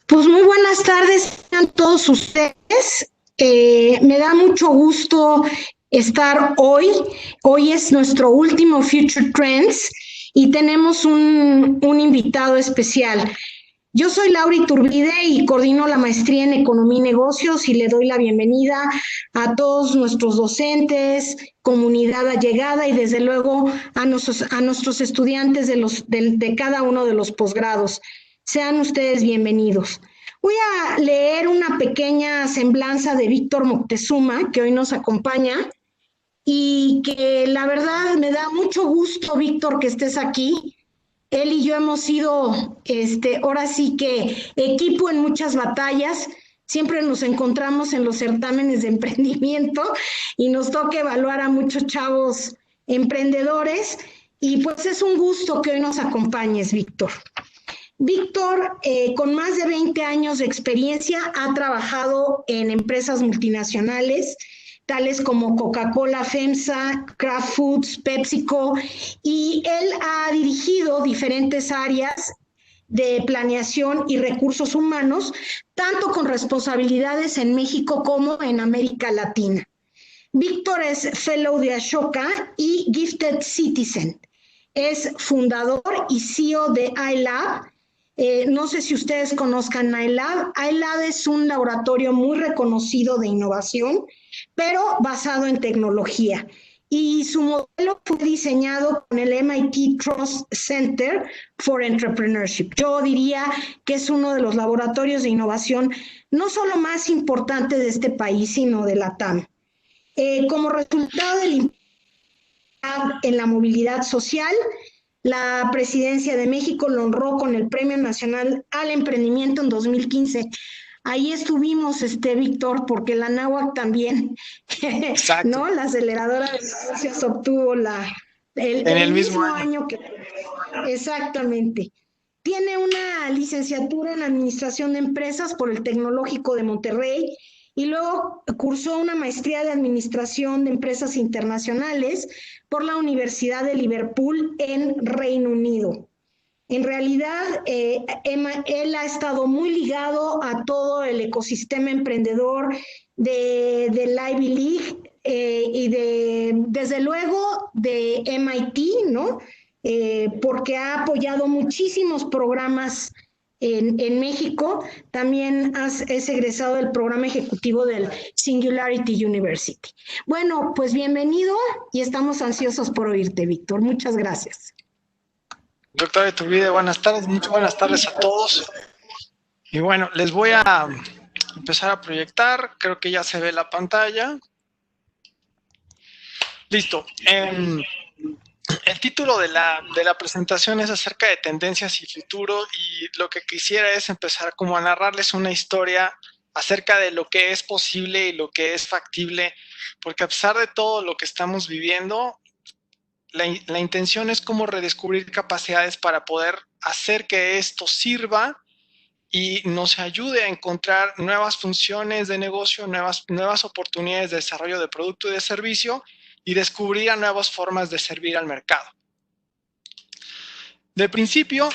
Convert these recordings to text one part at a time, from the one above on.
Pues muy buenas tardes a todos ustedes. Me da mucho gusto estar hoy. Hoy es nuestro último Future Trends y tenemos un invitado especial. Yo soy Laura Iturbide y coordino la maestría en Economía y Negocios y le doy la bienvenida a todos nuestros docentes, comunidad allegada y desde luego a nuestros estudiantes de cada uno de los posgrados. Sean ustedes bienvenidos. Voy a leer una pequeña semblanza de Víctor Moctezuma, que hoy nos acompaña, y que la verdad me da mucho gusto, Víctor, que estés aquí. Él y yo hemos sido, ahora sí que equipo en muchas batallas. Siempre nos encontramos en los certámenes de emprendimiento y nos toca evaluar a muchos chavos emprendedores. Y pues es un gusto que hoy nos acompañes, Víctor. Víctor, con más de 20 años de experiencia, ha trabajado en empresas multinacionales, tales como Coca-Cola, FEMSA, Kraft Foods, PepsiCo, y él ha dirigido diferentes áreas de planeación y recursos humanos, tanto con responsabilidades en México como en América Latina. Víctor es Fellow de Ashoka y Gifted Citizen. Es fundador y CEO de iLab. No sé si ustedes conozcan iLab. iLab es un laboratorio muy reconocido de innovación, pero basado en tecnología. Y su modelo fue diseñado con el MIT Trust Center for Entrepreneurship. Yo diría que es uno de los laboratorios de innovación no solo más importantes de este país, sino de la TAM. Como resultado del impacto en la movilidad social, la Presidencia de México lo honró con el Premio Nacional al Emprendimiento en 2015. Ahí estuvimos, Víctor, porque la NAWAC también, Exacto, ¿no? La aceleradora de negocios obtuvo en el el mismo mismo año. año que... Exactamente. Tiene una licenciatura en Administración de Empresas por el Tecnológico de Monterrey y luego cursó una maestría de Administración de Empresas Internacionales por la Universidad de Liverpool en Reino Unido. En realidad, él ha estado muy ligado a todo el ecosistema emprendedor de Ivy League y desde luego de MIT, ¿no? Porque ha apoyado muchísimos programas en México. También es egresado del programa ejecutivo del Singularity University. Bueno, pues bienvenido y estamos ansiosos por oírte, Víctor. Muchas gracias. Doctor Iturbide, buenas tardes, muchas buenas tardes a todos. Y bueno, les voy a empezar a proyectar, creo que ya se ve la pantalla. Listo. El título de la presentación es acerca de tendencias y futuro, y lo que quisiera es empezar como a narrarles una historia acerca de lo que es posible y lo que es factible, porque a pesar de todo lo que estamos viviendo, la intención es como redescubrir capacidades para poder hacer que esto sirva y nos ayude a encontrar nuevas funciones de negocio, nuevas oportunidades de desarrollo de producto y de servicio, y descubrir a nuevas formas de servir al mercado. De principio,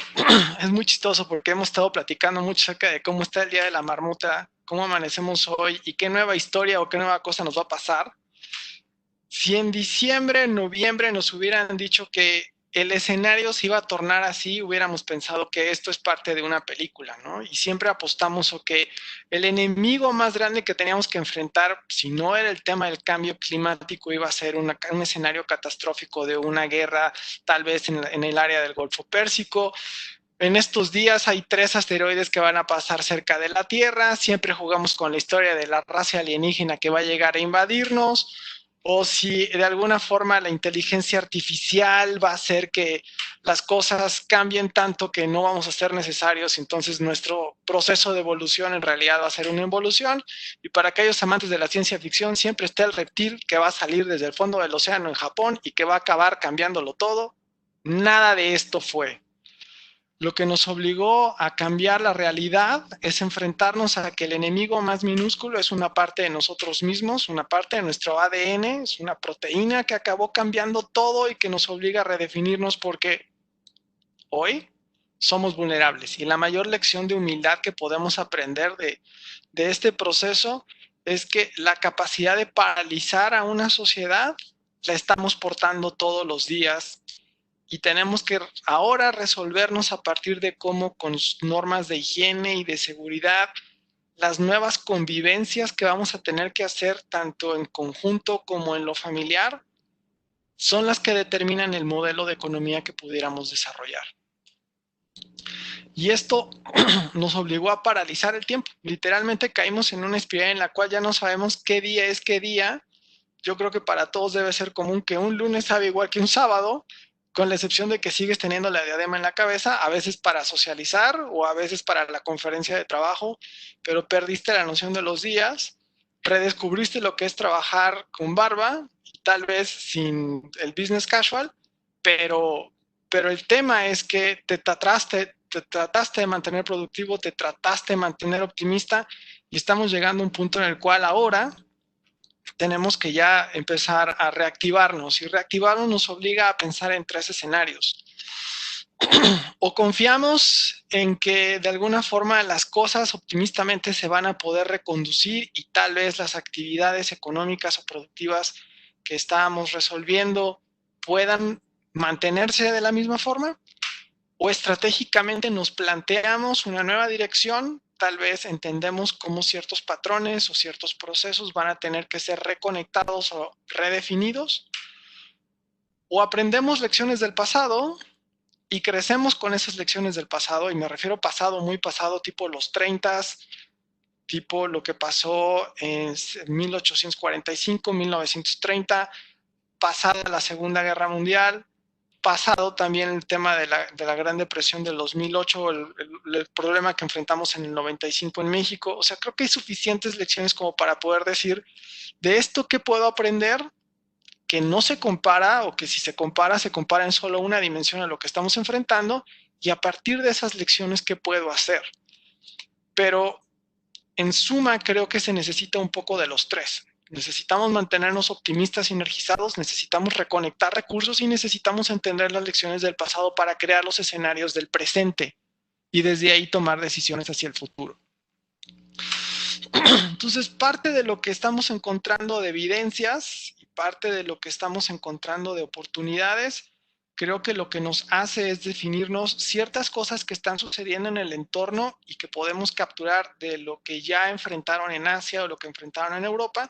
es muy chistoso porque hemos estado platicando mucho acerca de cómo está el Día de la Marmota, cómo amanecemos hoy y qué nueva historia o qué nueva cosa nos va a pasar. Si en diciembre, noviembre nos hubieran dicho que el escenario se iba a tornar así, hubiéramos pensado que esto es parte de una película, ¿no? Y siempre apostamos a que el enemigo más grande que teníamos que enfrentar, si no era el tema del cambio climático, iba a ser un escenario catastrófico de una guerra, tal vez en el área del Golfo Pérsico. En estos días hay 3 asteroides que van a pasar cerca de la Tierra. Siempre jugamos con la historia de la raza alienígena que va a llegar a invadirnos, o si de alguna forma la inteligencia artificial va a hacer que las cosas cambien tanto que no vamos a ser necesarios, entonces nuestro proceso de evolución en realidad va a ser una involución. Y para aquellos amantes de la ciencia ficción, siempre está el reptil que va a salir desde el fondo del océano en Japón y que va a acabar cambiándolo todo. Nada de esto fue. Lo que nos obligó a cambiar la realidad es enfrentarnos a que el enemigo más minúsculo es una parte de nosotros mismos, una parte de nuestro ADN, es una proteína que acabó cambiando todo y que nos obliga a redefinirnos, porque hoy somos vulnerables. Y la mayor lección de humildad que podemos aprender de este proceso es que la capacidad de paralizar a una sociedad la estamos portando todos los días y tenemos que ahora resolvernos a partir de cómo con normas de higiene y de seguridad, las nuevas convivencias que vamos a tener que hacer tanto en conjunto como en lo familiar son las que determinan el modelo de economía que pudiéramos desarrollar. Y esto nos obligó a paralizar el tiempo. Literalmente caímos en una espiral en la cual ya no sabemos qué día es qué día. Yo creo que para todos debe ser común que un lunes sabe igual que un sábado, con la excepción de que sigues teniendo la diadema en la cabeza, a veces para socializar o a veces para la conferencia de trabajo, pero perdiste la noción de los días, redescubriste lo que es trabajar con barba, y tal vez sin el business casual, pero el tema es que te trataste de mantener productivo, te trataste de mantener optimista y estamos llegando a un punto en el cual ahora tenemos que ya empezar a reactivarnos y reactivarnos nos obliga a pensar en 3 escenarios. O confiamos en que de alguna forma las cosas optimistamente se van a poder reconducir y tal vez las actividades económicas o productivas que estábamos resolviendo puedan mantenerse de la misma forma, o estratégicamente nos planteamos una nueva dirección, tal vez entendemos cómo ciertos patrones o ciertos procesos van a tener que ser reconectados o redefinidos, o aprendemos lecciones del pasado y crecemos con esas lecciones del pasado, y me refiero pasado, muy pasado, tipo los 30s, tipo lo que pasó en 1845, 1930, pasada la Segunda Guerra Mundial, pasado también el tema de la Gran Depresión del 2008, el problema que enfrentamos en el 95 en México. O sea, creo que hay suficientes lecciones como para poder decir, de esto, ¿qué puedo aprender? Que no se compara, o que si se compara en solo una dimensión a lo que estamos enfrentando, y a partir de esas lecciones, ¿qué puedo hacer? Pero en suma, creo que se necesita un poco de los 3. Necesitamos mantenernos optimistas y energizados, necesitamos reconectar recursos y necesitamos entender las lecciones del pasado para crear los escenarios del presente y desde ahí tomar decisiones hacia el futuro. Entonces, parte de lo que estamos encontrando de evidencias y parte de lo que estamos encontrando de oportunidades, creo que lo que nos hace es definirnos ciertas cosas que están sucediendo en el entorno y que podemos capturar de lo que ya enfrentaron en Asia o lo que enfrentaron en Europa,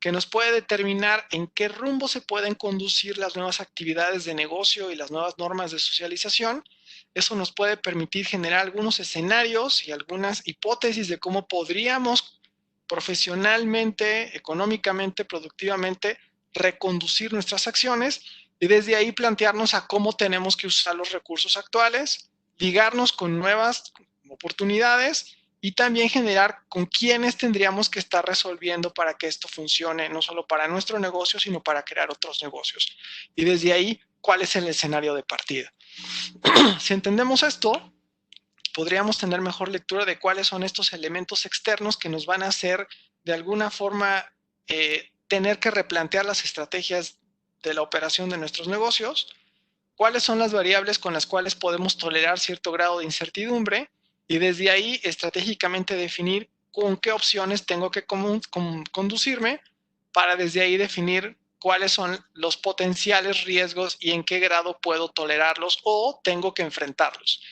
que nos puede determinar en qué rumbo se pueden conducir las nuevas actividades de negocio y las nuevas normas de socialización. Eso nos puede permitir generar algunos escenarios y algunas hipótesis de cómo podríamos profesionalmente, económicamente, productivamente, reconducir nuestras acciones y desde ahí plantearnos a cómo tenemos que usar los recursos actuales, ligarnos con nuevas oportunidades y también generar con quiénes tendríamos que estar resolviendo para que esto funcione, no solo para nuestro negocio, sino para crear otros negocios. Y desde ahí, ¿cuál es el escenario de partida? Si entendemos esto, podríamos tener mejor lectura de cuáles son estos elementos externos que nos van a hacer de alguna forma tener que replantear las estrategias de la operación de nuestros negocios, cuáles son las variables con las cuales podemos tolerar cierto grado de incertidumbre y desde ahí estratégicamente definir con qué opciones tengo que conducirme para desde ahí definir cuáles son los potenciales riesgos y en qué grado puedo tolerarlos o tengo que enfrentarlos.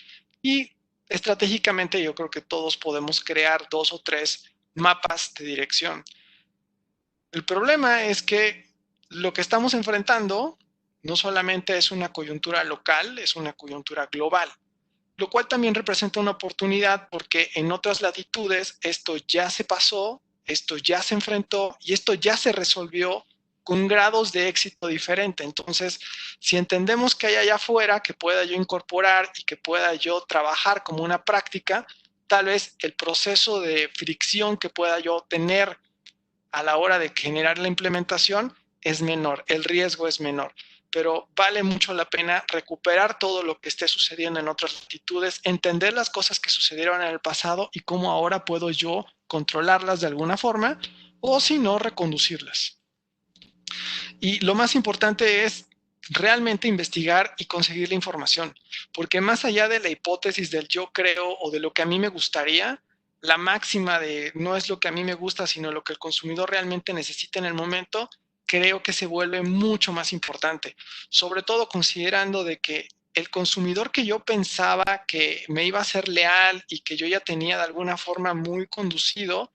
Y estratégicamente yo creo que todos podemos crear 2 o 3 mapas de dirección. El problema es que lo que estamos enfrentando no solamente es una coyuntura local, es una coyuntura global, lo cual también representa una oportunidad porque en otras latitudes esto ya se pasó, esto ya se enfrentó y esto ya se resolvió con grados de éxito diferente. Entonces, si entendemos que hay allá afuera que pueda yo incorporar y que pueda yo trabajar como una práctica, tal vez el proceso de fricción que pueda yo tener a la hora de generar la implementación es menor, el riesgo es menor, pero vale mucho la pena recuperar todo lo que esté sucediendo en otras latitudes, entender las cosas que sucedieron en el pasado y cómo ahora puedo yo controlarlas de alguna forma o si no, reconducirlas. Y lo más importante es realmente investigar y conseguir la información, porque más allá de la hipótesis del yo creo o de lo que a mí me gustaría, la máxima de no es lo que a mí me gusta, sino lo que el consumidor realmente necesita en el momento, creo que se vuelve mucho más importante, sobre todo considerando de que el consumidor que yo pensaba que me iba a ser leal y que yo ya tenía de alguna forma muy conducido,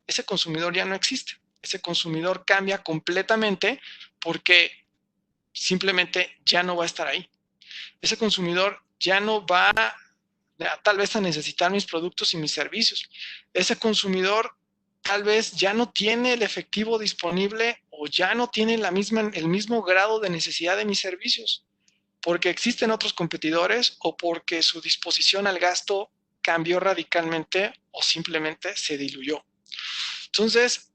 ese consumidor ya no existe. Ese consumidor cambia completamente porque simplemente ya no va a estar ahí. Ese consumidor ya no va tal vez a necesitar mis productos y mis servicios. Ese consumidor tal vez ya no tiene el efectivo disponible o ya no tiene el mismo grado de necesidad de mis servicios, porque existen otros competidores o porque su disposición al gasto cambió radicalmente o simplemente se diluyó. Entonces,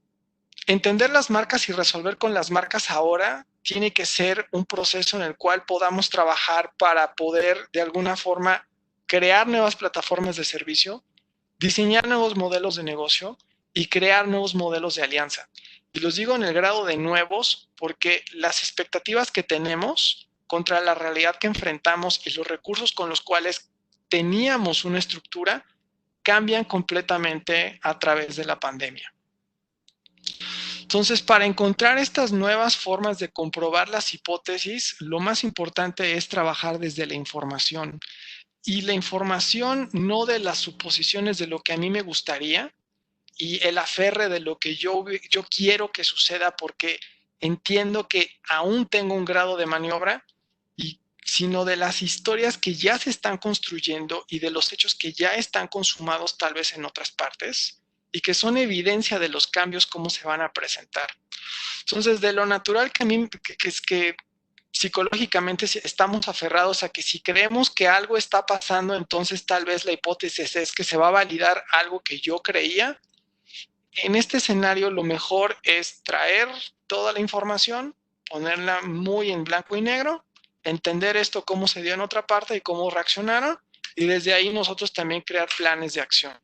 entender las marcas y resolver con las marcas ahora tiene que ser un proceso en el cual podamos trabajar para poder de alguna forma crear nuevas plataformas de servicio, diseñar nuevos modelos de negocio y crear nuevos modelos de alianza. Y los digo en el grado de nuevos porque las expectativas que tenemos contra la realidad que enfrentamos y los recursos con los cuales teníamos una estructura cambian completamente a través de la pandemia. Entonces, para encontrar estas nuevas formas de comprobar las hipótesis, lo más importante es trabajar desde la información. Y la información no de las suposiciones de lo que a mí me gustaría y el aferre de lo que yo quiero que suceda porque entiendo que aún tengo un grado de maniobra, sino de las historias que ya se están construyendo y de los hechos que ya están consumados tal vez en otras partes y que son evidencia de los cambios, cómo se van a presentar. Entonces, de lo natural que a mí, que es que psicológicamente estamos aferrados a que si creemos que algo está pasando, entonces tal vez la hipótesis es que se va a validar algo que yo creía. En este escenario, lo mejor es traer toda la información, ponerla muy en blanco y negro, entender esto, cómo se dio en otra parte y cómo reaccionaron, y desde ahí nosotros también crear planes de acción.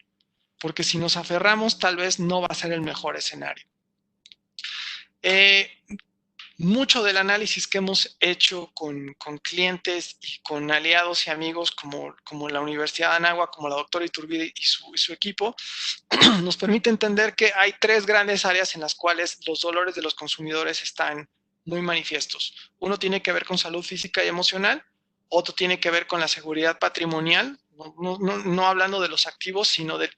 Porque si nos aferramos, tal vez no va a ser el mejor escenario. Mucho del análisis que hemos hecho con clientes y con aliados y amigos como la Universidad de Anáhuac, como la doctora Iturbide y su equipo, nos permite entender que hay tres grandes áreas en las cuales los dolores de los consumidores están muy manifiestos. Uno tiene que ver con salud física y emocional, otro tiene que ver con la seguridad patrimonial, no hablando de los activos, sino del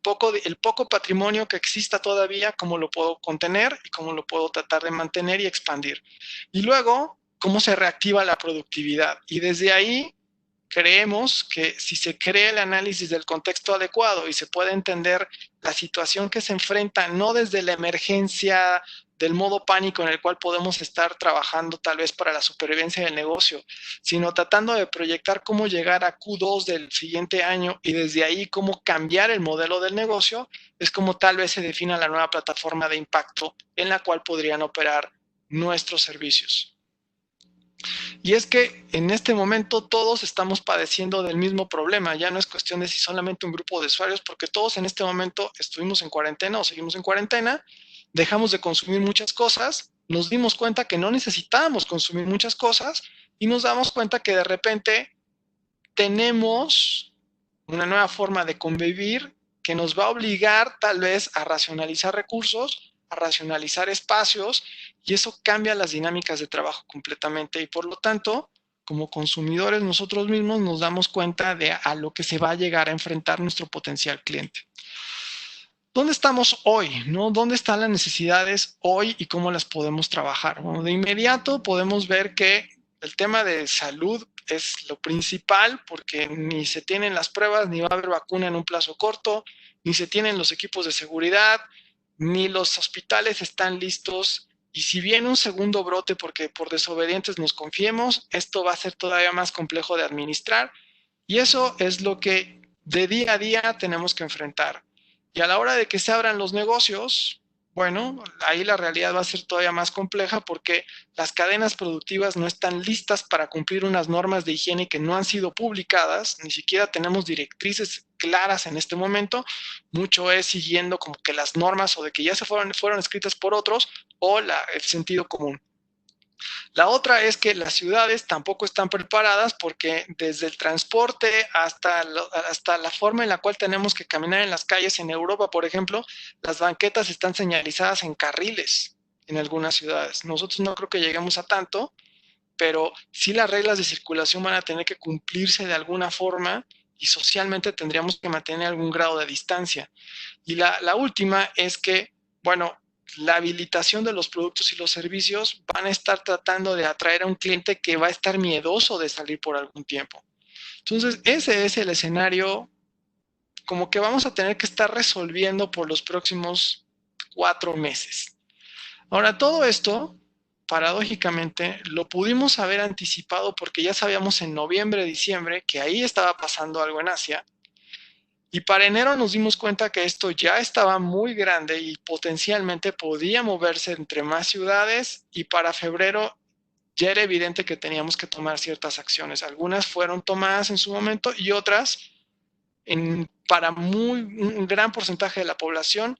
poco patrimonio que exista todavía, cómo lo puedo contener y cómo lo puedo tratar de mantener y expandir. Y luego, cómo se reactiva la productividad. Y desde ahí creemos que si se crea el análisis del contexto adecuado y se puede entender la situación que se enfrenta, no desde la emergencia del modo pánico en el cual podemos estar trabajando tal vez para la supervivencia del negocio, sino tratando de proyectar cómo llegar a Q2 del siguiente año y desde ahí cómo cambiar el modelo del negocio, es como tal vez se defina la nueva plataforma de impacto en la cual podrían operar nuestros servicios. Y es que en este momento todos estamos padeciendo del mismo problema. Ya no es cuestión de si solamente un grupo de usuarios, porque todos en este momento estuvimos en cuarentena o seguimos en cuarentena, dejamos de consumir muchas cosas, nos dimos cuenta que no necesitábamos consumir muchas cosas y nos damos cuenta que de repente tenemos una nueva forma de convivir que nos va a obligar tal vez a racionalizar recursos, a racionalizar espacios, y eso cambia las dinámicas de trabajo completamente. Y por lo tanto, como consumidores nosotros mismos nos damos cuenta de a lo que se va a llegar a enfrentar nuestro potencial cliente. ¿Dónde estamos hoy? ¿No? ¿Dónde están las necesidades hoy y cómo las podemos trabajar? Bueno, de inmediato podemos ver que el tema de salud es lo principal porque ni se tienen las pruebas, ni va a haber vacuna en un plazo corto, ni se tienen los equipos de seguridad, ni los hospitales están listos. Y si viene un segundo brote porque por desobedientes nos confiemos, esto va a ser todavía más complejo de administrar. Y eso es lo que de día a día tenemos que enfrentar. Y a la hora de que se abran los negocios, bueno, ahí la realidad va a ser todavía más compleja porque las cadenas productivas no están listas para cumplir unas normas de higiene que no han sido publicadas, ni siquiera tenemos directrices claras en este momento, mucho es siguiendo como que las normas o de que ya se fueron escritas por otros o el sentido común. La otra es que las ciudades tampoco están preparadas porque desde el transporte hasta la forma en la cual tenemos que caminar en las calles en Europa, por ejemplo, las banquetas están señalizadas en carriles en algunas ciudades. Nosotros no creo que lleguemos a tanto, pero sí las reglas de circulación van a tener que cumplirse de alguna forma y socialmente tendríamos que mantener algún grado de distancia. Y la última es que, bueno, la habilitación de los productos y los servicios van a estar tratando de atraer a un cliente que va a estar miedoso de salir por algún tiempo. Entonces, ese es el escenario como que vamos a tener que estar resolviendo por los próximos 4 meses. Ahora, todo esto, paradójicamente, lo pudimos haber anticipado porque ya sabíamos en noviembre, diciembre, que ahí estaba pasando algo en Asia. Y para enero nos dimos cuenta que esto ya estaba muy grande y potencialmente podía moverse entre más ciudades, y para febrero ya era evidente que teníamos que tomar ciertas acciones. Algunas fueron tomadas en su momento y otras, para un gran porcentaje de la población,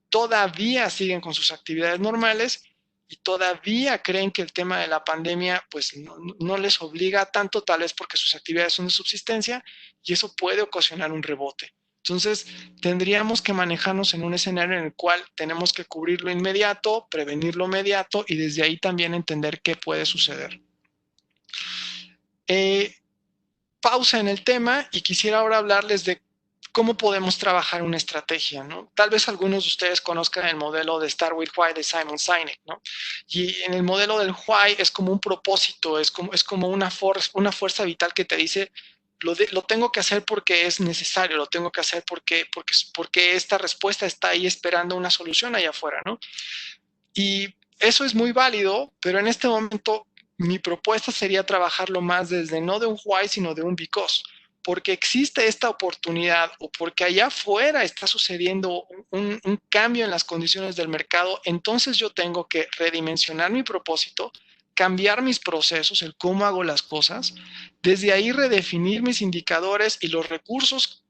todavía siguen con sus actividades normales y todavía creen que el tema de la pandemia pues no les obliga tanto, tal vez porque sus actividades son de subsistencia, y eso puede ocasionar un rebote. Entonces, tendríamos que manejarnos en un escenario en el cual tenemos que cubrir lo inmediato, prevenir lo inmediato y desde ahí también entender qué puede suceder. Pausa en el tema y quisiera ahora hablarles de cómo podemos trabajar una estrategia, ¿no? Tal vez algunos de ustedes conozcan el modelo de Start with Why de Simon Sinek, ¿no? Y en el modelo del Why es como un propósito, es como una fuerza vital que te dice, lo tengo que hacer porque es necesario, lo tengo que hacer porque esta respuesta está ahí esperando una solución allá afuera, ¿no? Y eso es muy válido, pero en este momento mi propuesta sería trabajarlo más desde no de un why, sino de un because. Porque existe esta oportunidad o porque allá afuera está sucediendo un cambio en las condiciones del mercado, entonces yo tengo que redimensionar mi propósito, cambiar mis procesos, el cómo hago las cosas, desde ahí redefinir mis indicadores y los recursos,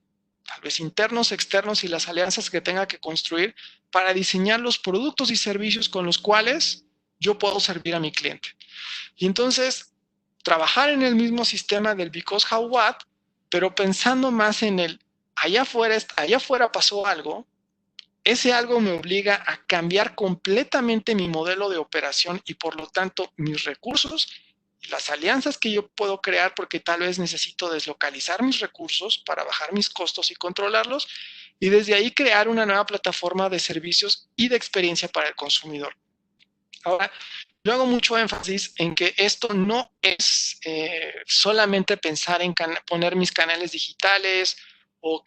tal vez internos, externos, y las alianzas que tenga que construir para diseñar los productos y servicios con los cuales yo puedo servir a mi cliente. Y entonces, trabajar en el mismo sistema del because, how, what, pero pensando más en el allá afuera pasó algo, ese algo me obliga a cambiar completamente mi modelo de operación y por lo tanto mis recursos y las alianzas que yo puedo crear, porque tal vez necesito deslocalizar mis recursos para bajar mis costos y controlarlos, y desde ahí crear una nueva plataforma de servicios y de experiencia para el consumidor. Ahora, yo hago mucho énfasis en que esto no es solamente pensar en poner mis canales digitales o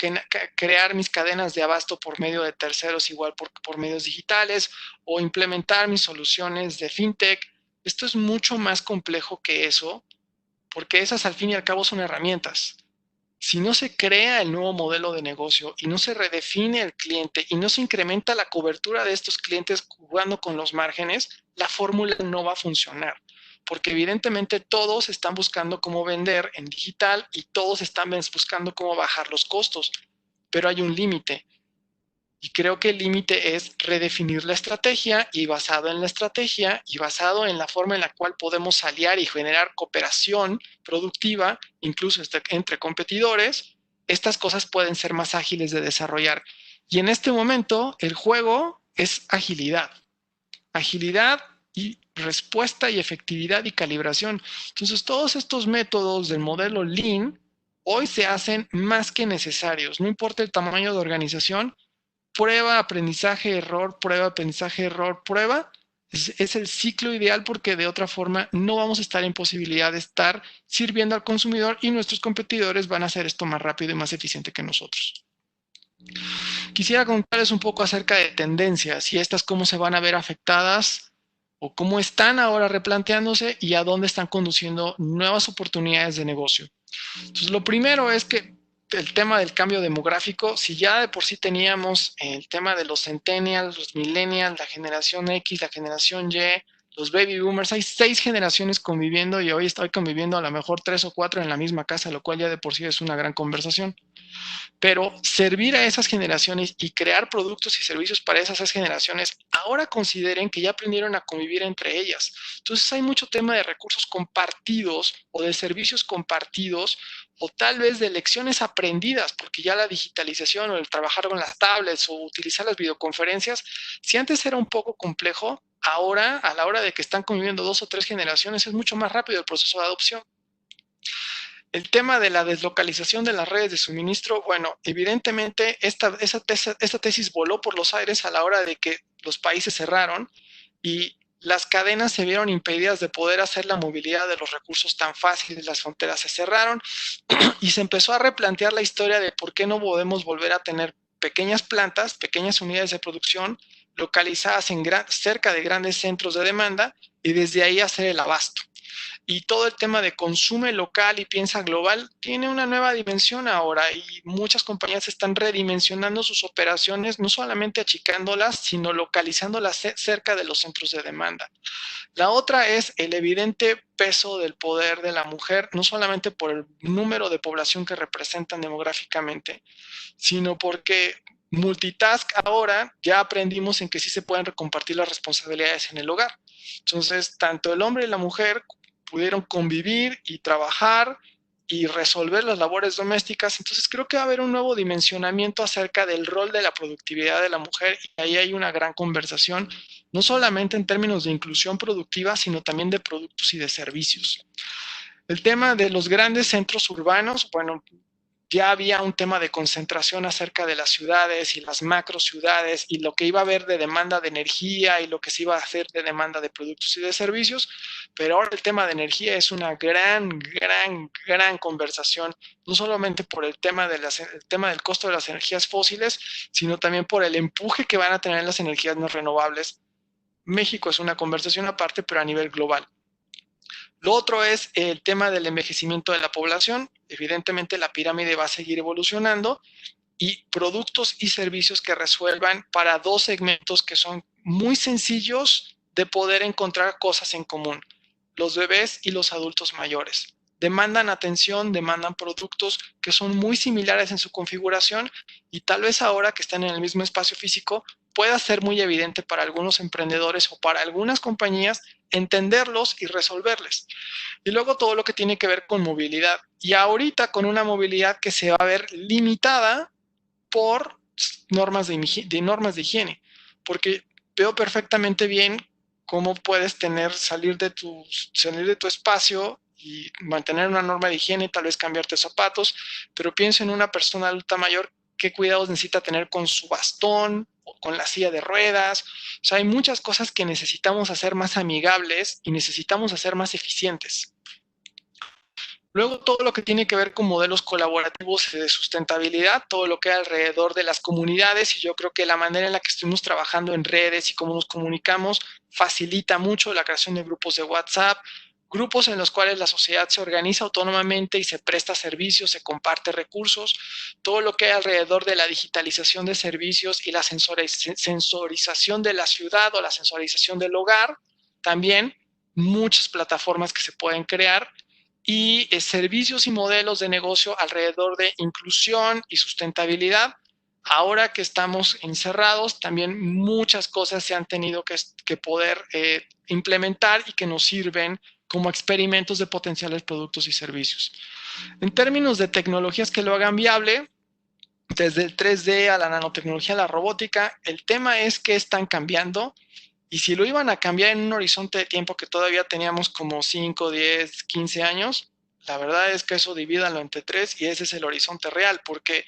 crear mis cadenas de abasto por medio de terceros igual por medios digitales o implementar mis soluciones de fintech. Esto es mucho más complejo que eso, porque esas al fin y al cabo son herramientas. Si no se crea el nuevo modelo de negocio y no se redefine el cliente y no se incrementa la cobertura de estos clientes jugando con los márgenes, la fórmula no va a funcionar. Porque evidentemente todos están buscando cómo vender en digital y todos están buscando cómo bajar los costos, pero hay un límite. Y creo que el límite es redefinir la estrategia, y basado en la estrategia y basado en la forma en la cual podemos aliar y generar cooperación productiva, incluso entre competidores, estas cosas pueden ser más ágiles de desarrollar. Y en este momento el juego es agilidad. Agilidad y respuesta y efectividad y calibración. Entonces todos estos métodos del modelo Lean hoy se hacen más que necesarios. No importa el tamaño de organización, prueba, aprendizaje, error, prueba, aprendizaje, error, prueba, es el ciclo ideal, porque de otra forma no vamos a estar en posibilidad de estar sirviendo al consumidor y nuestros competidores van a hacer esto más rápido y más eficiente que nosotros. Quisiera contarles un poco acerca de tendencias y estas cómo se van a ver afectadas o cómo están ahora replanteándose y a dónde están conduciendo nuevas oportunidades de negocio. Entonces, lo primero es que el tema del cambio demográfico, si ya de por sí teníamos el tema de los centennials, los millennials, la generación X, la generación Y, los baby boomers, hay 6 generaciones conviviendo y hoy estoy conviviendo a lo mejor 3 o 4 en la misma casa, lo cual ya de por sí es una gran conversación. Pero servir a esas generaciones y crear productos y servicios para esas generaciones ahora consideren que ya aprendieron a convivir entre ellas. Entonces hay mucho tema de recursos compartidos o de servicios compartidos o tal vez de lecciones aprendidas, porque ya la digitalización o el trabajar con las tablets o utilizar las videoconferencias, si antes era un poco complejo, ahora a la hora de que están conviviendo 2 o 3 generaciones es mucho más rápido el proceso de adopción. El tema de la deslocalización de las redes de suministro, bueno, evidentemente esta tesis voló por los aires a la hora de que los países cerraron y las cadenas se vieron impedidas de poder hacer la movilidad de los recursos tan fáciles, las fronteras se cerraron y se empezó a replantear la historia de por qué no podemos volver a tener pequeñas plantas, pequeñas unidades de producción localizadas cerca de grandes centros de demanda y desde ahí hacer el abasto. Y todo el tema de consume local y piensa global tiene una nueva dimensión ahora y muchas compañías están redimensionando sus operaciones, no solamente achicándolas, sino localizándolas cerca de los centros de demanda. La otra es el evidente peso del poder de la mujer, no solamente por el número de población que representan demográficamente, sino porque multitask ahora ya aprendimos en que sí se pueden compartir las responsabilidades en el hogar. Entonces, tanto el hombre y la mujer pudieron convivir y trabajar y resolver las labores domésticas. Entonces creo que va a haber un nuevo dimensionamiento acerca del rol de la productividad de la mujer y ahí hay una gran conversación, no solamente en términos de inclusión productiva, sino también de productos y de servicios. El tema de los grandes centros urbanos, bueno, ya había un tema de concentración acerca de las ciudades y las macro ciudades y lo que iba a haber de demanda de energía y lo que se iba a hacer de demanda de productos y de servicios, pero ahora el tema de energía es una gran conversación, no solamente por el tema del costo de las energías fósiles, sino también por el empuje que van a tener las energías no renovables. México es una conversación aparte, pero a nivel global. Lo otro es el tema del envejecimiento de la población. Evidentemente la pirámide va a seguir evolucionando y productos y servicios que resuelvan para 2 segmentos que son muy sencillos de poder encontrar cosas en común. Los bebés y los adultos mayores. Demandan atención, demandan productos que son muy similares en su configuración y tal vez ahora que están en el mismo espacio físico pueda ser muy evidente para algunos emprendedores o para algunas compañías entenderlos y resolverles. Y luego todo lo que tiene que ver con movilidad. Y ahorita con una movilidad que se va a ver limitada por normas de higiene. Porque veo perfectamente bien cómo puedes salir de tu espacio y mantener una norma de higiene, tal vez cambiarte zapatos, pero pienso en una persona adulta mayor, qué cuidados necesita tener con su bastón o con la silla de ruedas. O sea, hay muchas cosas que necesitamos hacer más amigables y necesitamos hacer más eficientes. Luego todo lo que tiene que ver con modelos colaborativos de sustentabilidad, todo lo que hay alrededor de las comunidades y yo creo que la manera en la que estuvimos trabajando en redes y cómo nos comunicamos facilita mucho la creación de grupos de WhatsApp, grupos en los cuales la sociedad se organiza autónomamente y se presta servicios, se comparte recursos, todo lo que hay alrededor de la digitalización de servicios y la sensorización de la ciudad o la sensorización del hogar, también muchas plataformas que se pueden crear y servicios y modelos de negocio alrededor de inclusión y sustentabilidad. Ahora que estamos encerrados, también muchas cosas se han tenido que poder implementar y que nos sirven como experimentos de potenciales productos y servicios. En términos de tecnologías que lo hagan viable, desde el 3D a la nanotecnología, a la robótica, el tema es que están cambiando y si lo iban a cambiar en un horizonte de tiempo que todavía teníamos como 5, 10, 15 años, la verdad es que eso divídanlo entre 3 y ese es el horizonte real, porque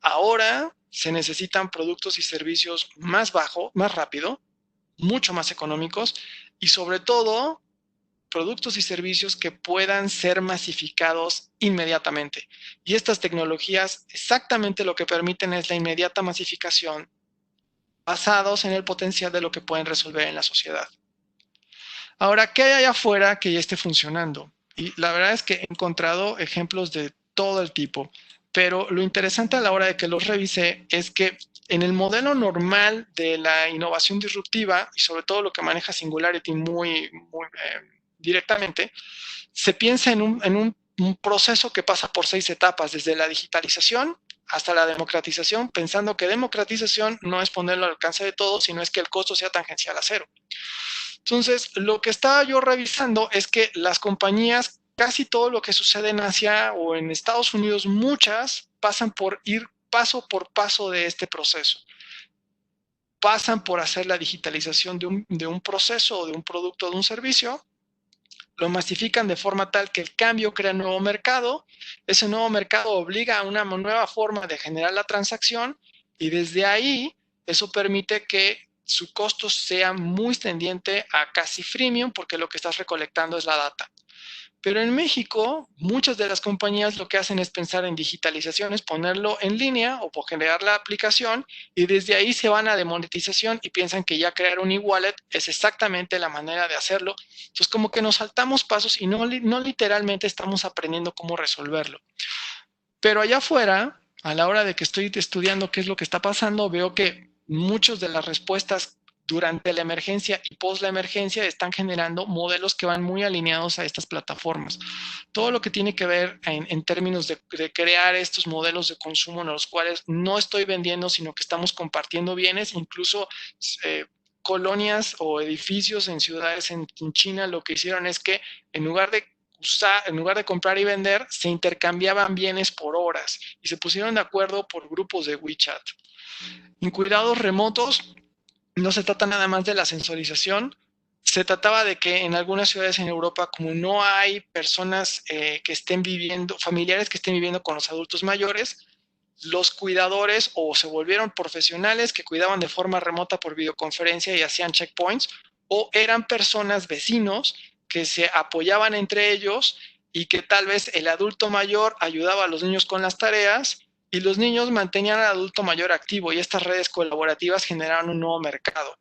ahora se necesitan productos y servicios más rápido, mucho más económicos y sobre todo productos y servicios que puedan ser masificados inmediatamente. Y estas tecnologías exactamente lo que permiten es la inmediata masificación basados en el potencial de lo que pueden resolver en la sociedad. Ahora, ¿qué hay allá afuera que ya esté funcionando? Y la verdad es que he encontrado ejemplos de todo el tipo, pero lo interesante a la hora de que los revisé es que en el modelo normal de la innovación disruptiva, y sobre todo lo que maneja Singularity muy directamente, se piensa en un proceso que pasa por 6 etapas, desde la digitalización hasta la democratización, pensando que democratización no es ponerlo al alcance de todos, sino es que el costo sea tangencial a cero. Entonces, lo que estaba yo revisando es que las compañías, casi todo lo que sucede en Asia o en Estados Unidos, muchas pasan por ir paso por paso de este proceso. Pasan por hacer la digitalización de un proceso o de un producto o de un servicio, lo masifican de forma tal que el cambio crea un nuevo mercado, ese nuevo mercado obliga a una nueva forma de generar la transacción y desde ahí eso permite que su costo sea muy tendiente a casi freemium porque lo que estás recolectando es la data. Pero en México, muchas de las compañías lo que hacen es pensar en digitalización, es ponerlo en línea o por generar la aplicación y desde ahí se van a demonetización y piensan que ya crear un e-wallet es exactamente la manera de hacerlo. Entonces, como que nos saltamos pasos y no literalmente estamos aprendiendo cómo resolverlo. Pero allá afuera, a la hora de que estoy estudiando qué es lo que está pasando, veo que muchas de las respuestas durante la emergencia y post la emergencia están generando modelos que van muy alineados a estas plataformas. Todo lo que tiene que ver en términos de crear estos modelos de consumo en los cuales no estoy vendiendo, sino que estamos compartiendo bienes, incluso colonias o edificios en ciudades en China lo que hicieron es que en lugar de comprar y vender, se intercambiaban bienes por horas y se pusieron de acuerdo por grupos de WeChat. En cuidados remotos, no se trata nada más de la sensorización, se trataba de que en algunas ciudades en Europa, como no hay personas que estén viviendo, familiares que estén viviendo con los adultos mayores, los cuidadores o se volvieron profesionales que cuidaban de forma remota por videoconferencia y hacían checkpoints, o eran personas vecinos que se apoyaban entre ellos y que tal vez el adulto mayor ayudaba a los niños con las tareas y los niños mantenían al adulto mayor activo y estas redes colaborativas generaron un nuevo mercado.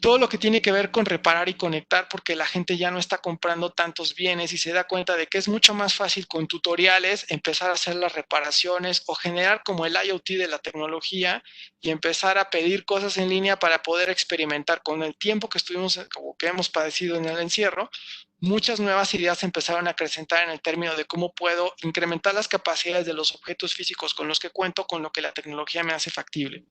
Todo lo que tiene que ver con reparar y conectar, porque la gente ya no está comprando tantos bienes y se da cuenta de que es mucho más fácil con tutoriales empezar a hacer las reparaciones o generar como el IoT de la tecnología y empezar a pedir cosas en línea para poder experimentar. Con el tiempo que estuvimos o que hemos padecido en el encierro, muchas nuevas ideas empezaron a acrecentar en el término de cómo puedo incrementar las capacidades de los objetos físicos con los que cuento, con lo que la tecnología me hace factible.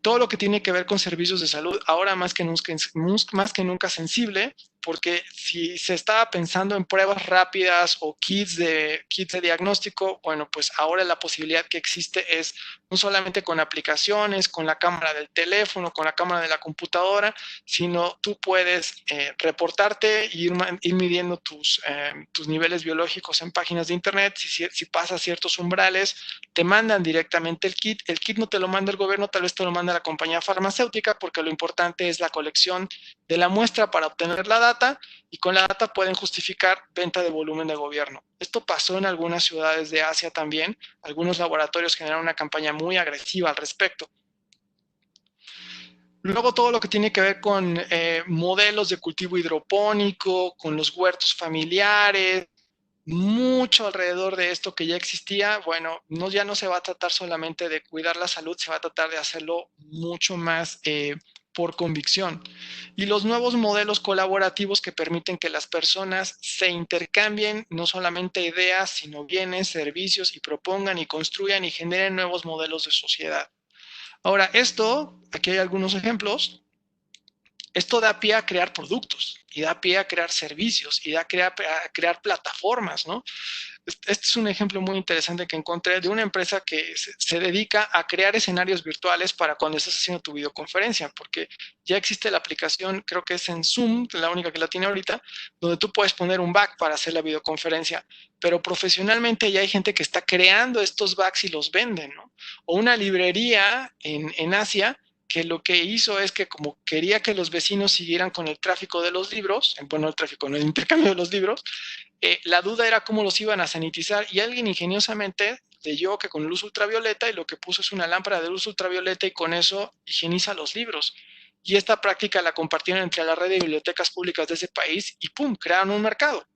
Todo lo que tiene que ver con servicios de salud, ahora más que nunca sensible, porque si se estaba pensando en pruebas rápidas o kits de diagnóstico, bueno, pues ahora la posibilidad que existe es no solamente con aplicaciones, con la cámara del teléfono, con la cámara de la computadora, sino tú puedes reportarte e ir midiendo tus niveles biológicos en páginas de internet. Si pasas ciertos umbrales, te mandan directamente el kit no te lo manda el gobierno, tal vez te lo manda la compañía farmacéutica, porque lo importante es la colección de la muestra para obtener la data, y con la data pueden justificar venta de volumen de gobierno. Esto pasó en algunas ciudades de Asia también, algunos laboratorios generaron una campaña muy agresiva al respecto. Luego todo lo que tiene que ver con modelos de cultivo hidropónico, con los huertos familiares, mucho alrededor de esto que ya existía. Bueno, ya no se va a tratar solamente de cuidar la salud, se va a tratar de hacerlo mucho más por convicción. Y los nuevos modelos colaborativos que permiten que las personas se intercambien no solamente ideas, sino bienes, servicios, y propongan y construyan y generen nuevos modelos de sociedad. Ahora, aquí hay algunos ejemplos. Esto da pie a crear productos y da pie a crear servicios y da pie a crear plataformas, ¿no? Este es un ejemplo muy interesante que encontré de una empresa que se dedica a crear escenarios virtuales para cuando estás haciendo tu videoconferencia, porque ya existe la aplicación, creo que es en Zoom, la única que la tiene ahorita, donde tú puedes poner un back para hacer la videoconferencia, pero profesionalmente ya hay gente que está creando estos backs y los venden, ¿no? O una librería en Asia que lo que hizo es que como quería que los vecinos siguieran con el tráfico de los libros, bueno, el intercambio de los libros, la duda era cómo los iban a sanitizar, y alguien ingeniosamente leyó que con luz ultravioleta, y lo que puso es una lámpara de luz ultravioleta y con eso higieniza los libros. Y esta práctica la compartieron entre la red de bibliotecas públicas de ese país y ¡pum!, crearon un mercado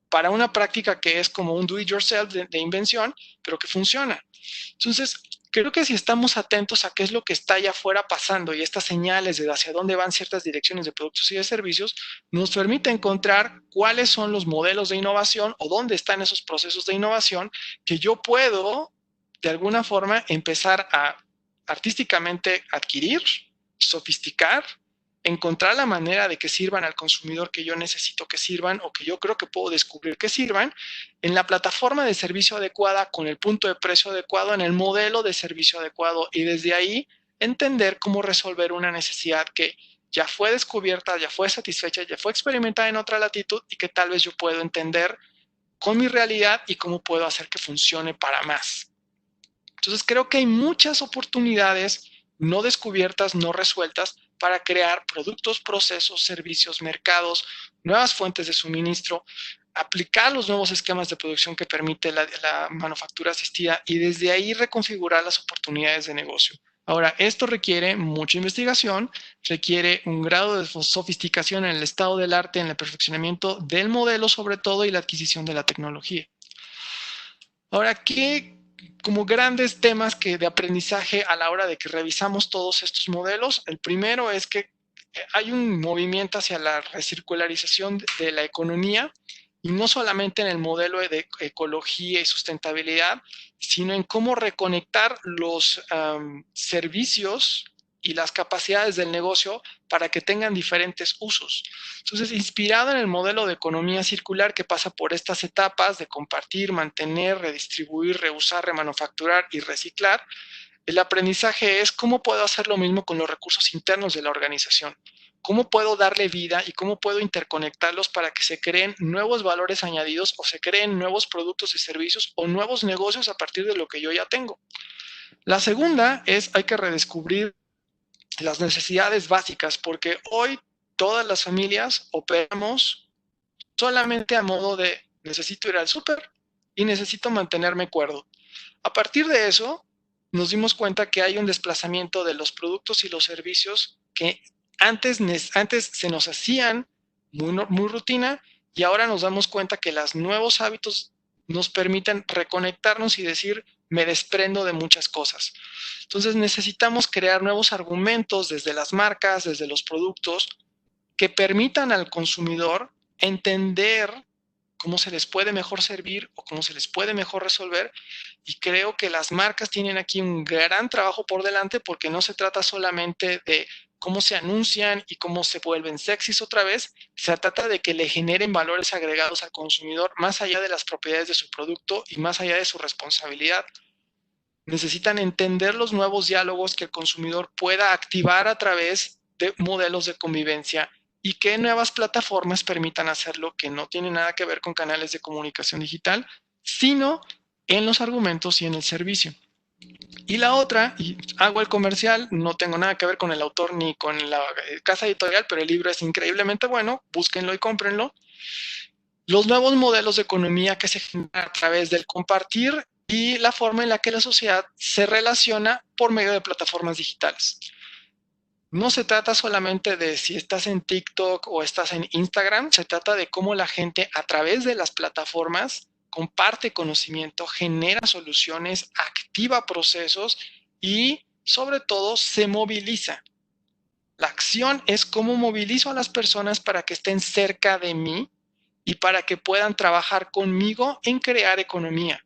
para una práctica que es como un do-it-yourself de invención, pero que funciona. Entonces, creo que si estamos atentos a qué es lo que está allá afuera pasando y estas señales de hacia dónde van ciertas direcciones de productos y de servicios, nos permite encontrar cuáles son los modelos de innovación o dónde están esos procesos de innovación que yo puedo de alguna forma empezar a artísticamente adquirir, sofisticar, encontrar la manera de que sirvan al consumidor que yo necesito que sirvan o que yo creo que puedo descubrir que sirvan en la plataforma de servicio adecuada, con el punto de precio adecuado, en el modelo de servicio adecuado, y desde ahí entender cómo resolver una necesidad que ya fue descubierta, ya fue satisfecha, ya fue experimentada en otra latitud y que tal vez yo puedo entender con mi realidad y cómo puedo hacer que funcione para más. Entonces creo que hay muchas oportunidades no descubiertas, no resueltas, para crear productos, procesos, servicios, mercados, nuevas fuentes de suministro, aplicar los nuevos esquemas de producción que permite la manufactura asistida y desde ahí reconfigurar las oportunidades de negocio. Ahora, esto requiere mucha investigación, requiere un grado de sofisticación en el estado del arte, en el perfeccionamiento del modelo sobre todo y la adquisición de la tecnología. Ahora, ¿qué como grandes temas de aprendizaje a la hora de que revisamos todos estos modelos? El primero es que hay un movimiento hacia la recircularización de la economía, y no solamente en el modelo de ecología y sustentabilidad, sino en cómo reconectar los servicios y las capacidades del negocio para que tengan diferentes usos. Entonces, inspirado en el modelo de economía circular que pasa por estas etapas de compartir, mantener, redistribuir, reusar, remanufacturar y reciclar, el aprendizaje es cómo puedo hacer lo mismo con los recursos internos de la organización. ¿Cómo puedo darle vida y cómo puedo interconectarlos para que se creen nuevos valores añadidos o se creen nuevos productos y servicios o nuevos negocios a partir de lo que yo ya tengo? La segunda es hay que redescubrir las necesidades básicas, porque hoy todas las familias operamos solamente a modo de necesito ir al súper y necesito mantenerme cuerdo. A partir de eso, nos dimos cuenta que hay un desplazamiento de los productos y los servicios que antes se nos hacían muy rutina, y ahora nos damos cuenta que los nuevos hábitos nos permiten reconectarnos y decir, me desprendo de muchas cosas. Entonces necesitamos crear nuevos argumentos desde las marcas, desde los productos, que permitan al consumidor entender cómo se les puede mejor servir o cómo se les puede mejor resolver. Y creo que las marcas tienen aquí un gran trabajo por delante, porque no se trata solamente de cómo se anuncian y cómo se vuelven sexys otra vez, se trata de que le generen valores agregados al consumidor más allá de las propiedades de su producto y más allá de su responsabilidad. Necesitan entender los nuevos diálogos que el consumidor pueda activar a través de modelos de convivencia y que nuevas plataformas permitan hacerlo, que no tiene nada que ver con canales de comunicación digital, sino en los argumentos y en el servicio. Y la otra, y hago el comercial, no tengo nada que ver con el autor ni con la casa editorial, pero el libro es increíblemente bueno, búsquenlo y cómprenlo. Los nuevos modelos de economía que se generan a través del compartir y la forma en la que la sociedad se relaciona por medio de plataformas digitales. No se trata solamente de si estás en TikTok o estás en Instagram, se trata de cómo la gente a través de las plataformas comparte conocimiento, genera soluciones, activa procesos y sobre todo se moviliza. La acción es cómo movilizo a las personas para que estén cerca de mí y para que puedan trabajar conmigo en crear economía.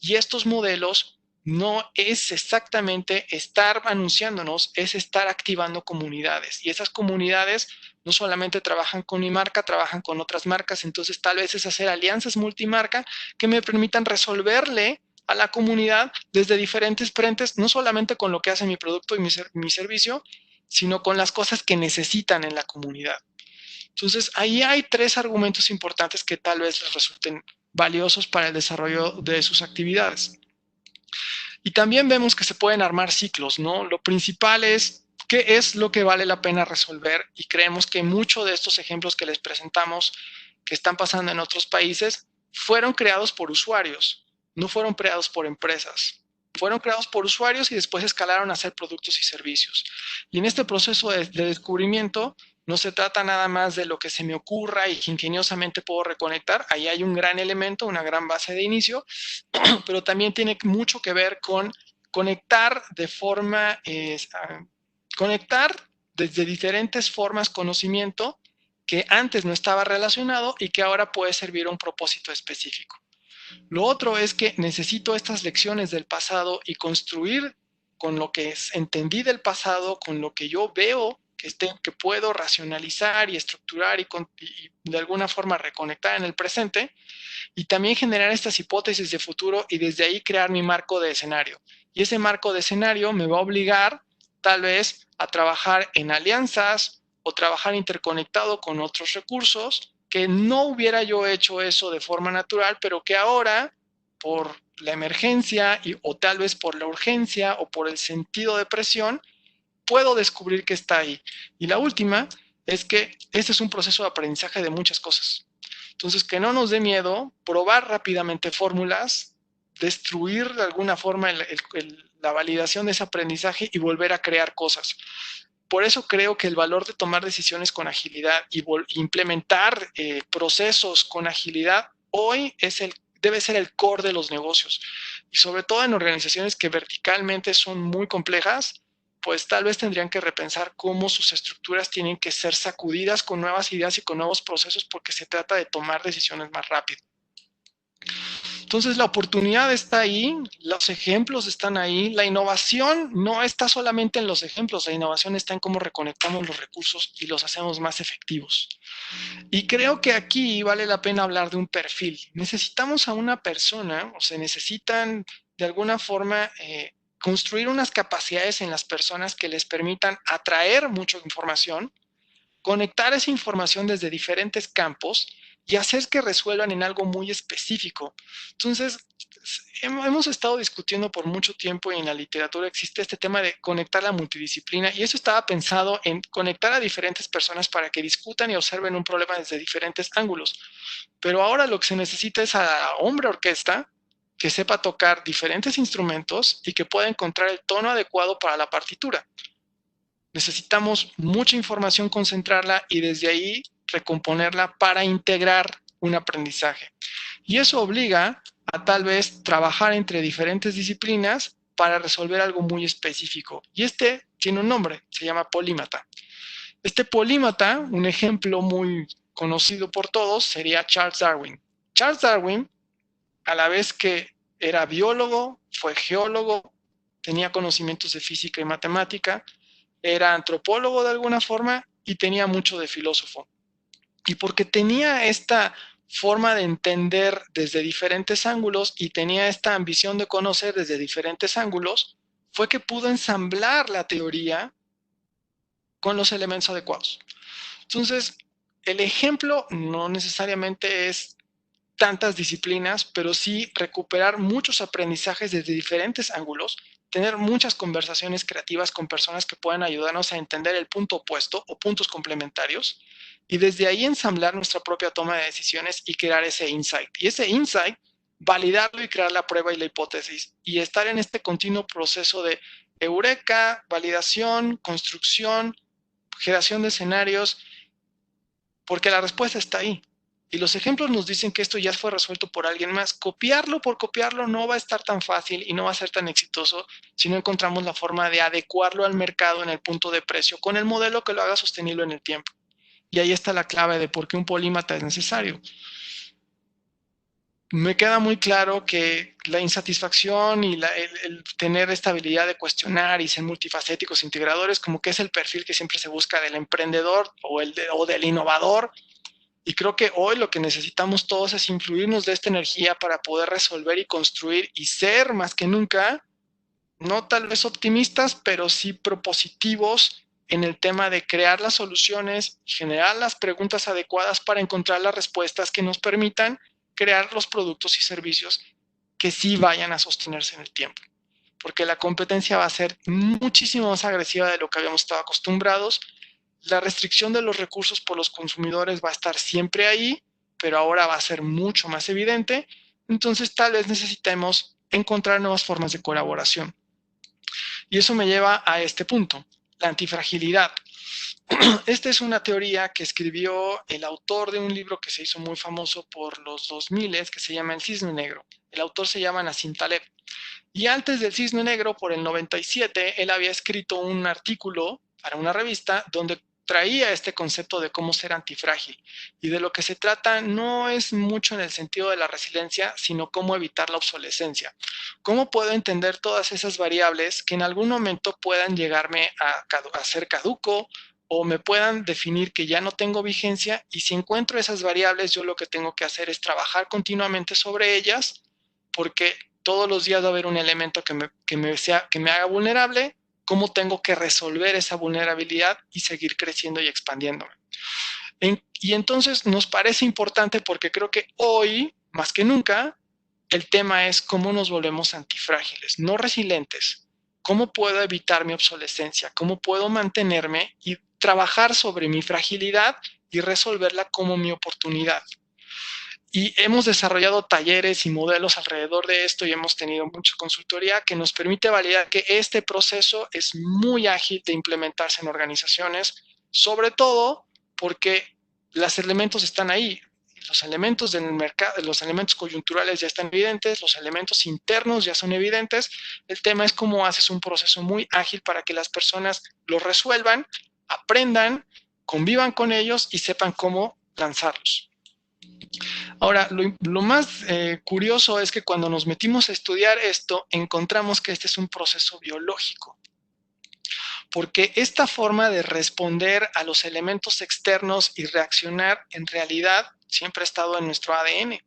Y estos modelos no es exactamente estar anunciándonos, es estar activando comunidades. Y esas comunidades no solamente trabajan con mi marca, trabajan con otras marcas. Entonces tal vez es hacer alianzas multimarca que me permitan resolverle a la comunidad desde diferentes frentes, no solamente con lo que hace mi producto y mi servicio, sino con las cosas que necesitan en la comunidad. Entonces ahí hay tres argumentos importantes que tal vez les resulten valiosos para el desarrollo de sus actividades. Y también vemos que se pueden armar ciclos, ¿no? Lo principal es qué es lo que vale la pena resolver, y creemos que muchos de estos ejemplos que les presentamos que están pasando en otros países fueron creados por usuarios, no fueron creados por empresas. Fueron creados por usuarios y después escalaron a hacer productos y servicios. Y en este proceso de descubrimiento no se trata nada más de lo que se me ocurra y ingeniosamente puedo reconectar. Ahí hay un gran elemento, una gran base de inicio, pero también tiene mucho que ver con conectar de forma, conectar desde diferentes formas conocimiento que antes no estaba relacionado y que ahora puede servir a un propósito específico. Lo otro es que necesito estas lecciones del pasado y construir con lo que entendí del pasado, con lo que yo veo que puedo racionalizar y estructurar y de alguna forma reconectar en el presente, y también generar estas hipótesis de futuro y desde ahí crear mi marco de escenario. Y ese marco de escenario me va a obligar tal vez a trabajar en alianzas o trabajar interconectado con otros recursos que no hubiera yo hecho eso de forma natural, pero que ahora por la emergencia o tal vez por la urgencia o por el sentido de presión, puedo descubrir que está ahí. Y la última es que este es un proceso de aprendizaje de muchas cosas. Entonces, que no nos dé miedo probar rápidamente fórmulas, destruir de alguna forma la validación de ese aprendizaje y volver a crear cosas. Por eso creo que el valor de tomar decisiones con agilidad y implementar procesos con agilidad hoy debe ser el core de los negocios. Y sobre todo en organizaciones que verticalmente son muy complejas, pues tal vez tendrían que repensar cómo sus estructuras tienen que ser sacudidas con nuevas ideas y con nuevos procesos porque se trata de tomar decisiones más rápido. Entonces la oportunidad está ahí, los ejemplos están ahí, la innovación no está solamente en los ejemplos, la innovación está en cómo reconectamos los recursos y los hacemos más efectivos. Y creo que aquí vale la pena hablar de un perfil. Necesitamos a una persona, o se necesitan de alguna forma construir unas capacidades en las personas que les permitan atraer mucha información, conectar esa información desde diferentes campos y hacer que resuelvan en algo muy específico. Entonces, hemos estado discutiendo por mucho tiempo y en la literatura existe este tema de conectar la multidisciplina y eso estaba pensado en conectar a diferentes personas para que discutan y observen un problema desde diferentes ángulos. Pero ahora lo que se necesita es a hombre orquesta que sepa tocar diferentes instrumentos y que pueda encontrar el tono adecuado para la partitura. Necesitamos mucha información, concentrarla y desde ahí recomponerla para integrar un aprendizaje. Y eso obliga a tal vez trabajar entre diferentes disciplinas para resolver algo muy específico. Y este tiene un nombre, se llama polímata. Este polímata, un ejemplo muy conocido por todos, sería Charles Darwin. Charles Darwin, a la vez que era biólogo, fue geólogo, tenía conocimientos de física y matemática, era antropólogo de alguna forma y tenía mucho de filósofo. Y porque tenía esta forma de entender desde diferentes ángulos y tenía esta ambición de conocer desde diferentes ángulos, fue que pudo ensamblar la teoría con los elementos adecuados. Entonces, el ejemplo no necesariamente es tantas disciplinas, pero sí recuperar muchos aprendizajes desde diferentes ángulos, tener muchas conversaciones creativas con personas que puedan ayudarnos a entender el punto opuesto o puntos complementarios y desde ahí ensamblar nuestra propia toma de decisiones y crear ese insight. Y ese insight, validarlo y crear la prueba y la hipótesis y estar en este continuo proceso de eureka, validación, construcción, generación de escenarios, porque la respuesta está ahí. Y los ejemplos nos dicen que esto ya fue resuelto por alguien más. Copiarlo por copiarlo no va a estar tan fácil y no va a ser tan exitoso si no encontramos la forma de adecuarlo al mercado en el punto de precio con el modelo que lo haga sostenible en el tiempo. Y ahí está la clave de por qué un polímata es necesario. Me queda muy claro que la insatisfacción y el tener esta habilidad de cuestionar y ser multifacéticos, integradores, como que es el perfil que siempre se busca del emprendedor o del innovador. Y creo que hoy lo que necesitamos todos es influirnos de esta energía para poder resolver y construir y ser más que nunca, no tal vez optimistas, pero sí propositivos en el tema de crear las soluciones y generar las preguntas adecuadas para encontrar las respuestas que nos permitan crear los productos y servicios que sí vayan a sostenerse en el tiempo. Porque la competencia va a ser muchísimo más agresiva de lo que habíamos estado acostumbrados. La restricción de los recursos por los consumidores va a estar siempre ahí, pero ahora va a ser mucho más evidente. Entonces, tal vez necesitemos encontrar nuevas formas de colaboración. Y eso me lleva a este punto, la antifragilidad. Esta es una teoría que escribió el autor de un libro que se hizo muy famoso por los 2000, que se llama El Cisne Negro. El autor se llama Nassim Taleb. Y antes del Cisne Negro, por el 97, él había escrito un artículo para una revista donde traía este concepto de cómo ser antifrágil. Y de lo que se trata no es mucho en el sentido de la resiliencia, sino cómo evitar la obsolescencia. ¿Cómo puedo entender todas esas variables que en algún momento puedan llegarme a ser caduco o me puedan definir que ya no tengo vigencia? Y si encuentro esas variables, yo lo que tengo que hacer es trabajar continuamente sobre ellas, porque todos los días va a haber un elemento que me haga vulnerable. ¿Cómo tengo que resolver esa vulnerabilidad y seguir creciendo y expandiéndome? Y entonces nos parece importante porque creo que hoy, más que nunca, el tema es cómo nos volvemos antifrágiles, no resilientes. ¿Cómo puedo evitar mi obsolescencia? ¿Cómo puedo mantenerme y trabajar sobre mi fragilidad y resolverla como mi oportunidad? Y hemos desarrollado talleres y modelos alrededor de esto y hemos tenido mucha consultoría que nos permite validar que este proceso es muy ágil de implementarse en organizaciones, sobre todo porque los elementos están ahí. Los elementos del mercado, los elementos coyunturales ya están evidentes, los elementos internos ya son evidentes. El tema es cómo haces un proceso muy ágil para que las personas lo resuelvan, aprendan, convivan con ellos y sepan cómo lanzarlos. Ahora, lo más curioso es que cuando nos metimos a estudiar esto, encontramos que este es un proceso biológico, porque esta forma de responder a los elementos externos y reaccionar en realidad siempre ha estado en nuestro ADN.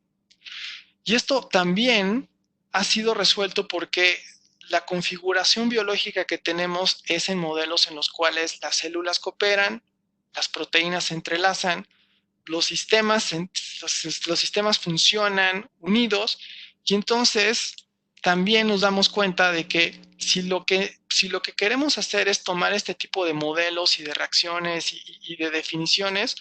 Y esto también ha sido resuelto porque la configuración biológica que tenemos es en modelos en los cuales las células cooperan, las proteínas se entrelazan, los sistemas funcionan unidos y entonces también nos damos cuenta de que si lo que queremos hacer es tomar este tipo de modelos y de reacciones y de definiciones,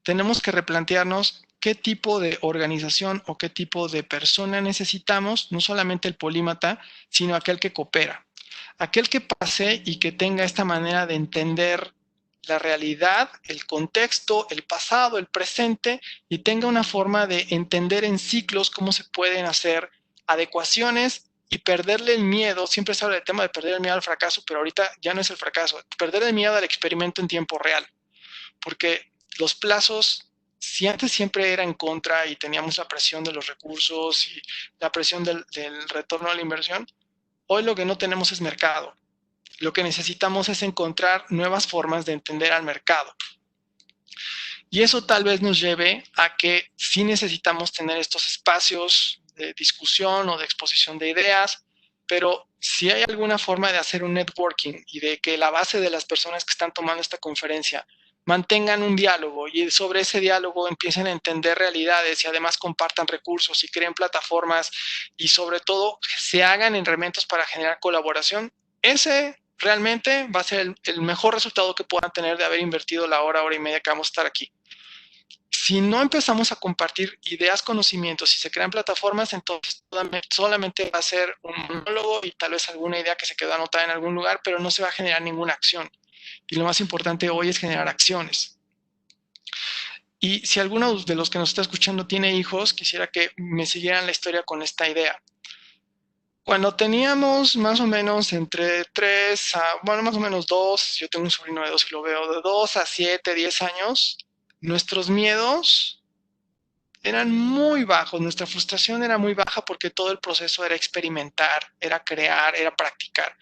tenemos que replantearnos qué tipo de organización o qué tipo de persona necesitamos, no solamente el polímata, sino aquel que coopera, aquel que pase y que tenga esta manera de entender la realidad, el contexto, el pasado, el presente, y tenga una forma de entender en ciclos cómo se pueden hacer adecuaciones y perderle el miedo. Siempre se habla del tema de perder el miedo al fracaso, pero ahorita ya no es el fracaso, perder el miedo al experimento en tiempo real, porque los plazos, si antes siempre era en contra y teníamos la presión de los recursos y la presión del retorno a la inversión, hoy lo que no tenemos es mercado. Lo que necesitamos es encontrar nuevas formas de entender al mercado. Y eso tal vez nos lleve a que sí necesitamos tener estos espacios de discusión o de exposición de ideas, pero si hay alguna forma de hacer un networking y de que la base de las personas que están tomando esta conferencia mantengan un diálogo y sobre ese diálogo empiecen a entender realidades y además compartan recursos y creen plataformas y sobre todo se hagan herramientas para generar colaboración, ese realmente va a ser el mejor resultado que puedan tener de haber invertido la hora y media que vamos a estar aquí. Si no empezamos a compartir ideas, conocimientos y se crean plataformas, entonces solamente va a ser un monólogo y tal vez alguna idea que se quedó anotada en algún lugar, pero no se va a generar ninguna acción. Y lo más importante hoy es generar acciones. Y si alguno de los que nos está escuchando tiene hijos, quisiera que me siguieran la historia con esta idea. Cuando teníamos más o menos entre 3 a, bueno, más o menos 2, yo tengo un sobrino de 2 y lo veo, de 2 a 7, 10 años, nuestros miedos eran muy bajos, nuestra frustración era muy baja porque todo el proceso era experimentar, era crear, era practicar.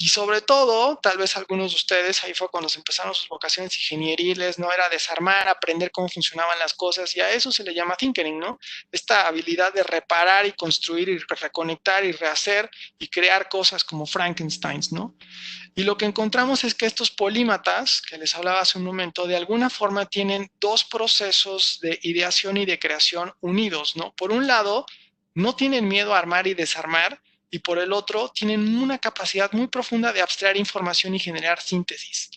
Y sobre todo, tal vez algunos de ustedes, ahí fue cuando se empezaron sus vocaciones ingenieriles, ¿no? Era desarmar, aprender cómo funcionaban las cosas, y a eso se le llama thinkering, ¿no? Esta habilidad de reparar y construir y reconectar y rehacer y crear cosas como Frankensteins, ¿no? Y lo que encontramos es que estos polímatas, que les hablaba hace un momento, de alguna forma tienen dos procesos de ideación y de creación unidos, ¿no? Por un lado, no tienen miedo a armar y desarmar, y por el otro, tienen una capacidad muy profunda de abstraer información y generar síntesis.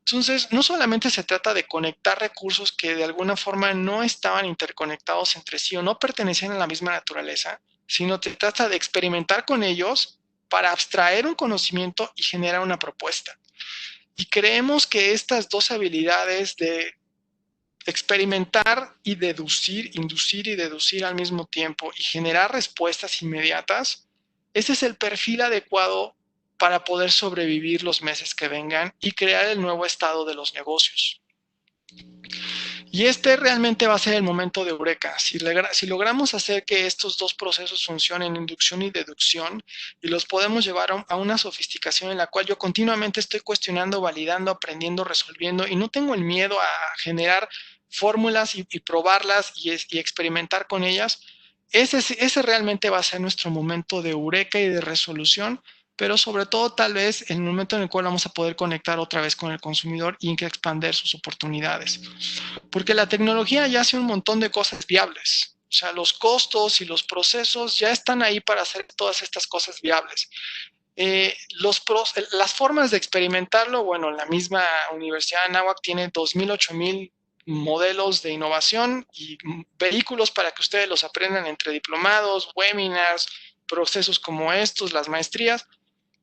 Entonces, no solamente se trata de conectar recursos que de alguna forma no estaban interconectados entre sí o no pertenecían a la misma naturaleza, sino se trata de experimentar con ellos para abstraer un conocimiento y generar una propuesta. Y creemos que estas dos habilidades de experimentar y deducir, inducir y deducir al mismo tiempo y generar respuestas inmediatas, ese es el perfil adecuado para poder sobrevivir los meses que vengan y crear el nuevo estado de los negocios. Y este realmente va a ser el momento de eureka. Si logramos hacer que estos dos procesos funcionen, inducción y deducción, y los podemos llevar a una sofisticación en la cual yo continuamente estoy cuestionando, validando, aprendiendo, resolviendo, y no tengo el miedo a generar fórmulas y probarlas y experimentar con ellas, ese realmente va a ser nuestro momento de eureka y de resolución, pero sobre todo tal vez el momento en el cual vamos a poder conectar otra vez con el consumidor y expandir sus oportunidades. Porque la tecnología ya hace un montón de cosas viables. O sea, los costos y los procesos ya están ahí para hacer todas estas cosas viables. Las formas de experimentarlo, bueno, la misma Universidad de Anáhuac tiene 2,000, 8,000 modelos de innovación y vehículos para que ustedes los aprendan entre diplomados, webinars, procesos como estos, las maestrías.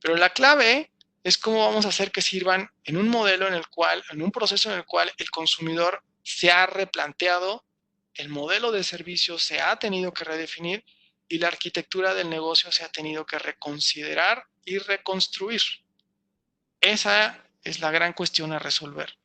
Pero la clave es cómo vamos a hacer que sirvan en un modelo en un proceso en el cual el consumidor se ha replanteado, el modelo de servicio se ha tenido que redefinir y la arquitectura del negocio se ha tenido que reconsiderar y reconstruir. Esa es la gran cuestión a resolver.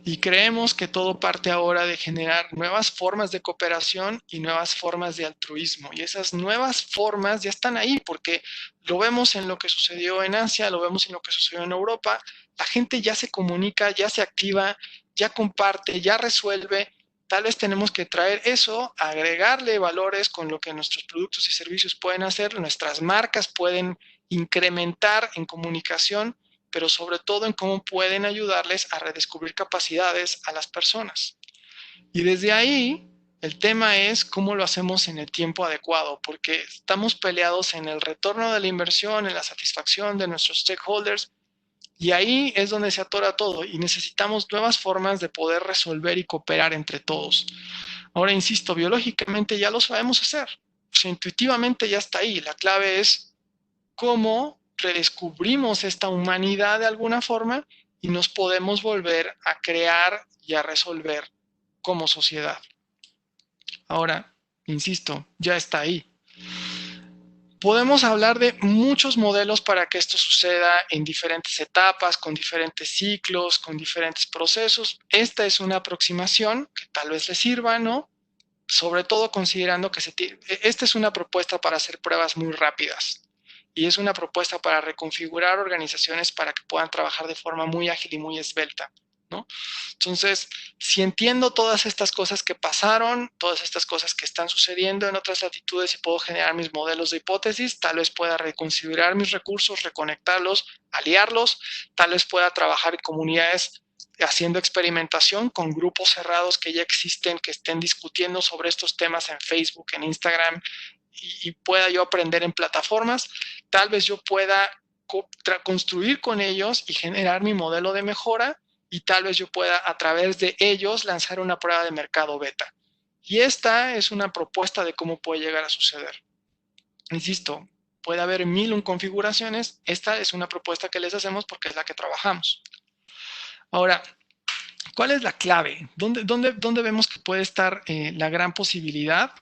Y creemos que todo parte ahora de generar nuevas formas de cooperación y nuevas formas de altruismo. Y esas nuevas formas ya están ahí porque lo vemos en lo que sucedió en Asia, lo vemos en lo que sucedió en Europa. La gente ya se comunica, ya se activa, ya comparte, ya resuelve. Tal vez tenemos que traer eso, agregarle valores con lo que nuestros productos y servicios pueden hacer, nuestras marcas pueden incrementar en comunicación, pero sobre todo en cómo pueden ayudarles a redescubrir capacidades a las personas. Y desde ahí, el tema es cómo lo hacemos en el tiempo adecuado, porque estamos peleados en el retorno de la inversión, en la satisfacción de nuestros stakeholders, y ahí es donde se atora todo, y necesitamos nuevas formas de poder resolver y cooperar entre todos. Ahora, insisto, biológicamente ya lo sabemos hacer, o sea, intuitivamente ya está ahí. La clave es cómo redescubrimos esta humanidad de alguna forma y nos podemos volver a crear y a resolver como sociedad. Ahora, insisto, ya está ahí. Podemos hablar de muchos modelos para que esto suceda en diferentes etapas, con diferentes ciclos, con diferentes procesos. Esta es una aproximación que tal vez les sirva, ¿no? Sobre todo considerando que esta es una propuesta para hacer pruebas muy rápidas. Y es una propuesta para reconfigurar organizaciones para que puedan trabajar de forma muy ágil y muy esbelta, ¿no? Entonces, si entiendo todas estas cosas que pasaron, todas estas cosas que están sucediendo en otras latitudes y puedo generar mis modelos de hipótesis, tal vez pueda reconsiderar mis recursos, reconectarlos, aliarlos, tal vez pueda trabajar en comunidades haciendo experimentación con grupos cerrados que ya existen, que estén discutiendo sobre estos temas en Facebook, en Instagram, y pueda yo aprender en plataformas. Tal vez yo pueda construir con ellos y generar mi modelo de mejora, y tal vez yo pueda a través de ellos lanzar una prueba de mercado beta. Y esta es una propuesta de cómo puede llegar a suceder. Insisto, puede haber 1001 configuraciones. Esta es una propuesta que les hacemos porque es la que trabajamos. Ahora, ¿cuál es la clave? ¿Dónde vemos que puede estar la gran posibilidad?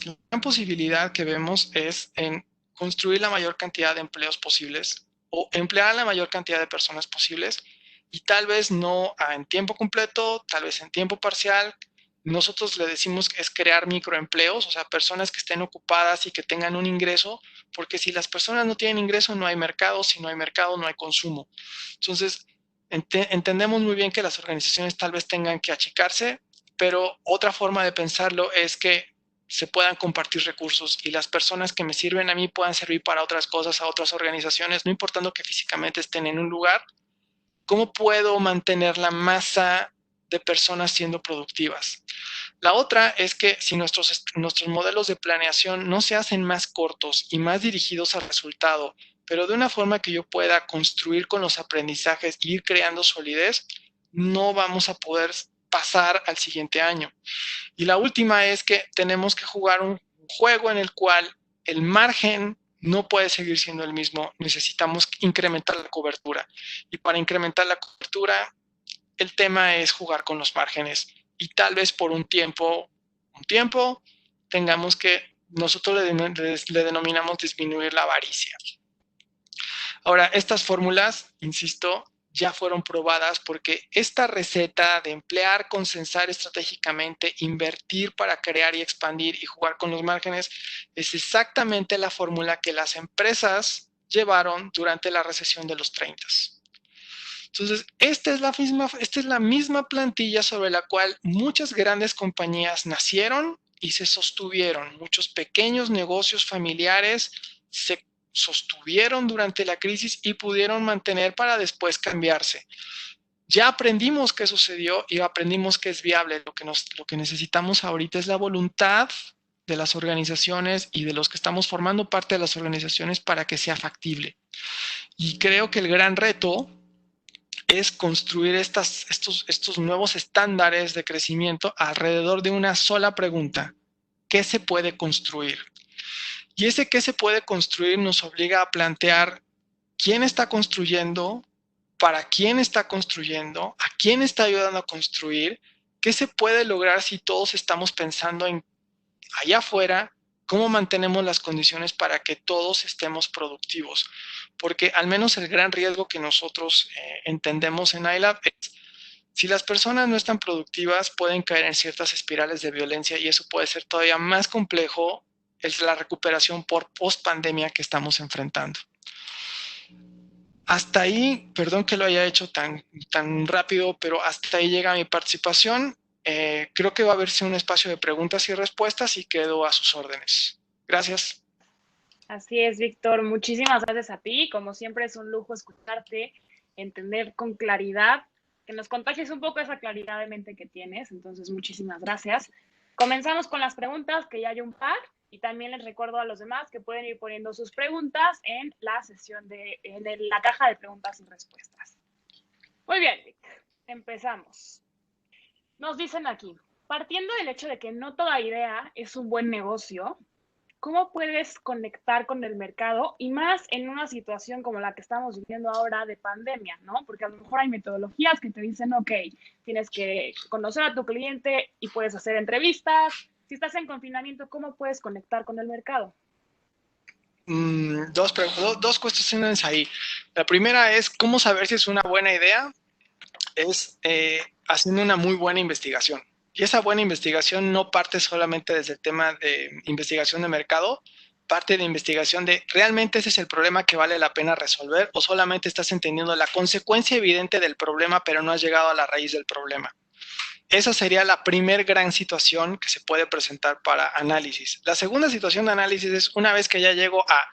La gran posibilidad que vemos es en construir la mayor cantidad de empleos posibles o emplear a la mayor cantidad de personas posibles, y tal vez no en tiempo completo, tal vez en tiempo parcial. Nosotros le decimos que es crear microempleos, o sea, personas que estén ocupadas y que tengan un ingreso, porque si las personas no tienen ingreso, no hay mercado, si no hay mercado, no hay consumo. Entonces, entendemos muy bien que las organizaciones tal vez tengan que achicarse, pero otra forma de pensarlo es que se puedan compartir recursos y las personas que me sirven a mí puedan servir para otras cosas, a otras organizaciones, no importando que físicamente estén en un lugar. ¿Cómo puedo mantener la masa de personas siendo productivas? La otra es que si nuestros modelos de planeación no se hacen más cortos y más dirigidos al resultado, pero de una forma que yo pueda construir con los aprendizajes e ir creando solidez, no vamos a poder pasar al siguiente año. Y la última es que tenemos que jugar un juego en el cual el margen no puede seguir siendo el mismo. Necesitamos incrementar la cobertura. Y para incrementar la cobertura, el tema es jugar con los márgenes. Y tal vez por un tiempo tengamos que, nosotros le denominamos disminuir la avaricia. Ahora, estas fórmulas, insisto, ya fueron probadas porque esta receta de emplear, consensar estratégicamente, invertir para crear y expandir y jugar con los márgenes es exactamente la fórmula que las empresas llevaron durante la recesión de los 30. Entonces, esta es la misma plantilla sobre la cual muchas grandes compañías nacieron y se sostuvieron. Muchos pequeños negocios familiares se sostuvieron durante la crisis y pudieron mantener para después cambiarse. Ya aprendimos qué sucedió y aprendimos que es viable. Lo que necesitamos ahorita es la voluntad de las organizaciones y de los que estamos formando parte de las organizaciones para que sea factible. Y creo que el gran reto es construir estos nuevos estándares de crecimiento alrededor de una sola pregunta: ¿qué se puede construir? Y ese qué se puede construir nos obliga a plantear quién está construyendo, para quién está construyendo, a quién está ayudando a construir, qué se puede lograr si todos estamos pensando en allá afuera, cómo mantenemos las condiciones para que todos estemos productivos. Porque al menos el gran riesgo que nosotros entendemos en iLab es: si las personas no están productivas, pueden caer en ciertas espirales de violencia y eso puede ser todavía más complejo la recuperación por post-pandemia que estamos enfrentando. Hasta ahí, perdón que lo haya hecho tan rápido, pero hasta ahí llega mi participación. Creo que va a haberse un espacio de preguntas y respuestas y quedo a sus órdenes. Gracias. Así es, Víctor. Muchísimas gracias a ti. Como siempre es un lujo escucharte, entender con claridad, que nos contagies un poco esa claridad de mente que tienes. Entonces, muchísimas gracias. Comenzamos con las preguntas, que ya hay un par. Y también les recuerdo a los demás que pueden ir poniendo sus preguntas en la sesión en la caja de preguntas y respuestas. Muy bien, Víctor. Empezamos. Nos dicen aquí, partiendo del hecho de que no toda idea es un buen negocio, ¿cómo puedes conectar con el mercado? Y más en una situación como la que estamos viviendo ahora de pandemia, ¿no? Porque a lo mejor hay metodologías que te dicen, ok, tienes que conocer a tu cliente y puedes hacer entrevistas. Si estás en confinamiento, ¿cómo puedes conectar con el mercado? Dos cuestiones ahí. La primera es, ¿cómo saber si es una buena idea? Es haciendo una muy buena investigación. Y esa buena investigación no parte solamente desde el tema de investigación de mercado, parte de investigación de ¿realmente ese es el problema que vale la pena resolver o solamente estás entendiendo la consecuencia evidente del problema pero no has llegado a la raíz del problema? Esa sería la primer gran situación que se puede presentar para análisis. La segunda situación de análisis es una vez que ya llego a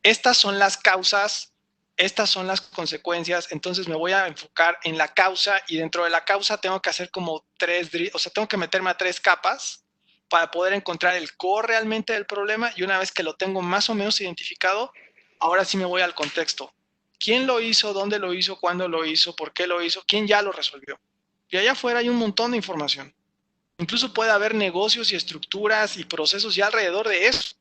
estas son las causas, estas son las consecuencias, entonces me voy a enfocar en la causa y dentro de la causa tengo que hacer como tengo que meterme a 3 capas para poder encontrar el core realmente del problema y una vez que lo tengo más o menos identificado, ahora sí me voy al contexto. ¿Quién lo hizo? ¿Dónde lo hizo? ¿Cuándo lo hizo? ¿Por qué lo hizo? ¿Quién ya lo resolvió? Y allá afuera hay un montón de información. Incluso puede haber negocios y estructuras y procesos ya alrededor de eso.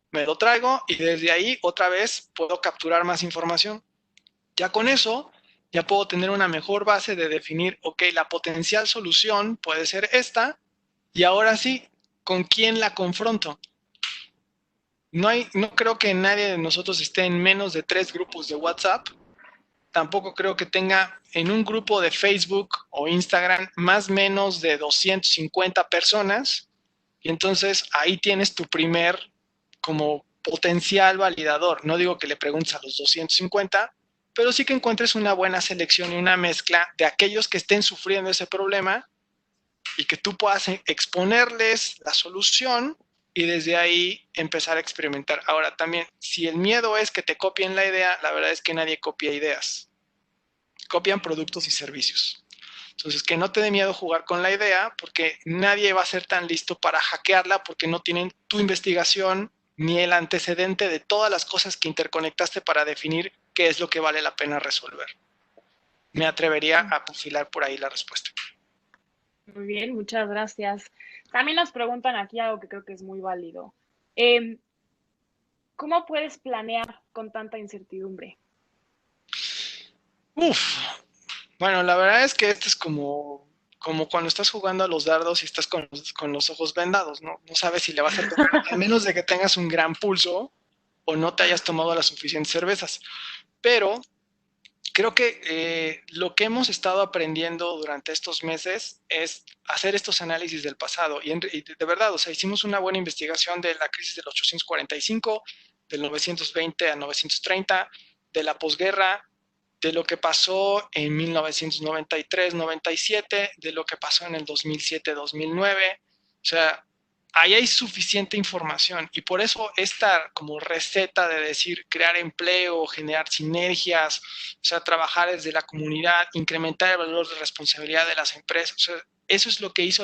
Me lo traigo y desde ahí otra vez puedo capturar más información. Ya con eso, ya puedo tener una mejor base de definir, ok, la potencial solución puede ser esta, y ahora sí, ¿con quién la confronto? No creo que nadie de nosotros esté en menos de 3 grupos de WhatsApp. Tampoco creo que tenga en un grupo de Facebook o Instagram más o menos de 250 personas. Y entonces ahí tienes tu primer como potencial validador. No digo que le preguntes a los 250, pero sí que encuentres una buena selección y una mezcla de aquellos que estén sufriendo ese problema y que tú puedas exponerles la solución y desde ahí empezar a experimentar. Ahora también, si el miedo es que te copien la idea, la verdad es que nadie copia ideas. Copian productos y servicios. Entonces, que no te dé miedo jugar con la idea, porque nadie va a ser tan listo para hackearla porque no tienen tu investigación ni el antecedente de todas las cosas que interconectaste para definir qué es lo que vale la pena resolver. Me atrevería a perfilar por ahí la respuesta. Muy bien, muchas gracias. También nos preguntan aquí algo que creo que es muy válido. ¿Cómo puedes planear con tanta incertidumbre? Bueno, la verdad es que esto es como cuando estás jugando a los dardos y estás con los ojos vendados, ¿no? No sabes si le vas a tocar, a menos de que tengas un gran pulso o no te hayas tomado las suficientes cervezas. Pero creo que lo que hemos estado aprendiendo durante estos meses es hacer estos análisis del pasado. Y de verdad, o sea, hicimos una buena investigación de la crisis del 845, del 920 a 930, de la posguerra, de lo que pasó en 1993-97, de lo que pasó en el 2007-2009. O sea, ahí hay suficiente información y por eso esta como receta de decir crear empleo, generar sinergias, o sea, trabajar desde la comunidad, incrementar el valor de responsabilidad de las empresas, o sea, eso es lo que hizo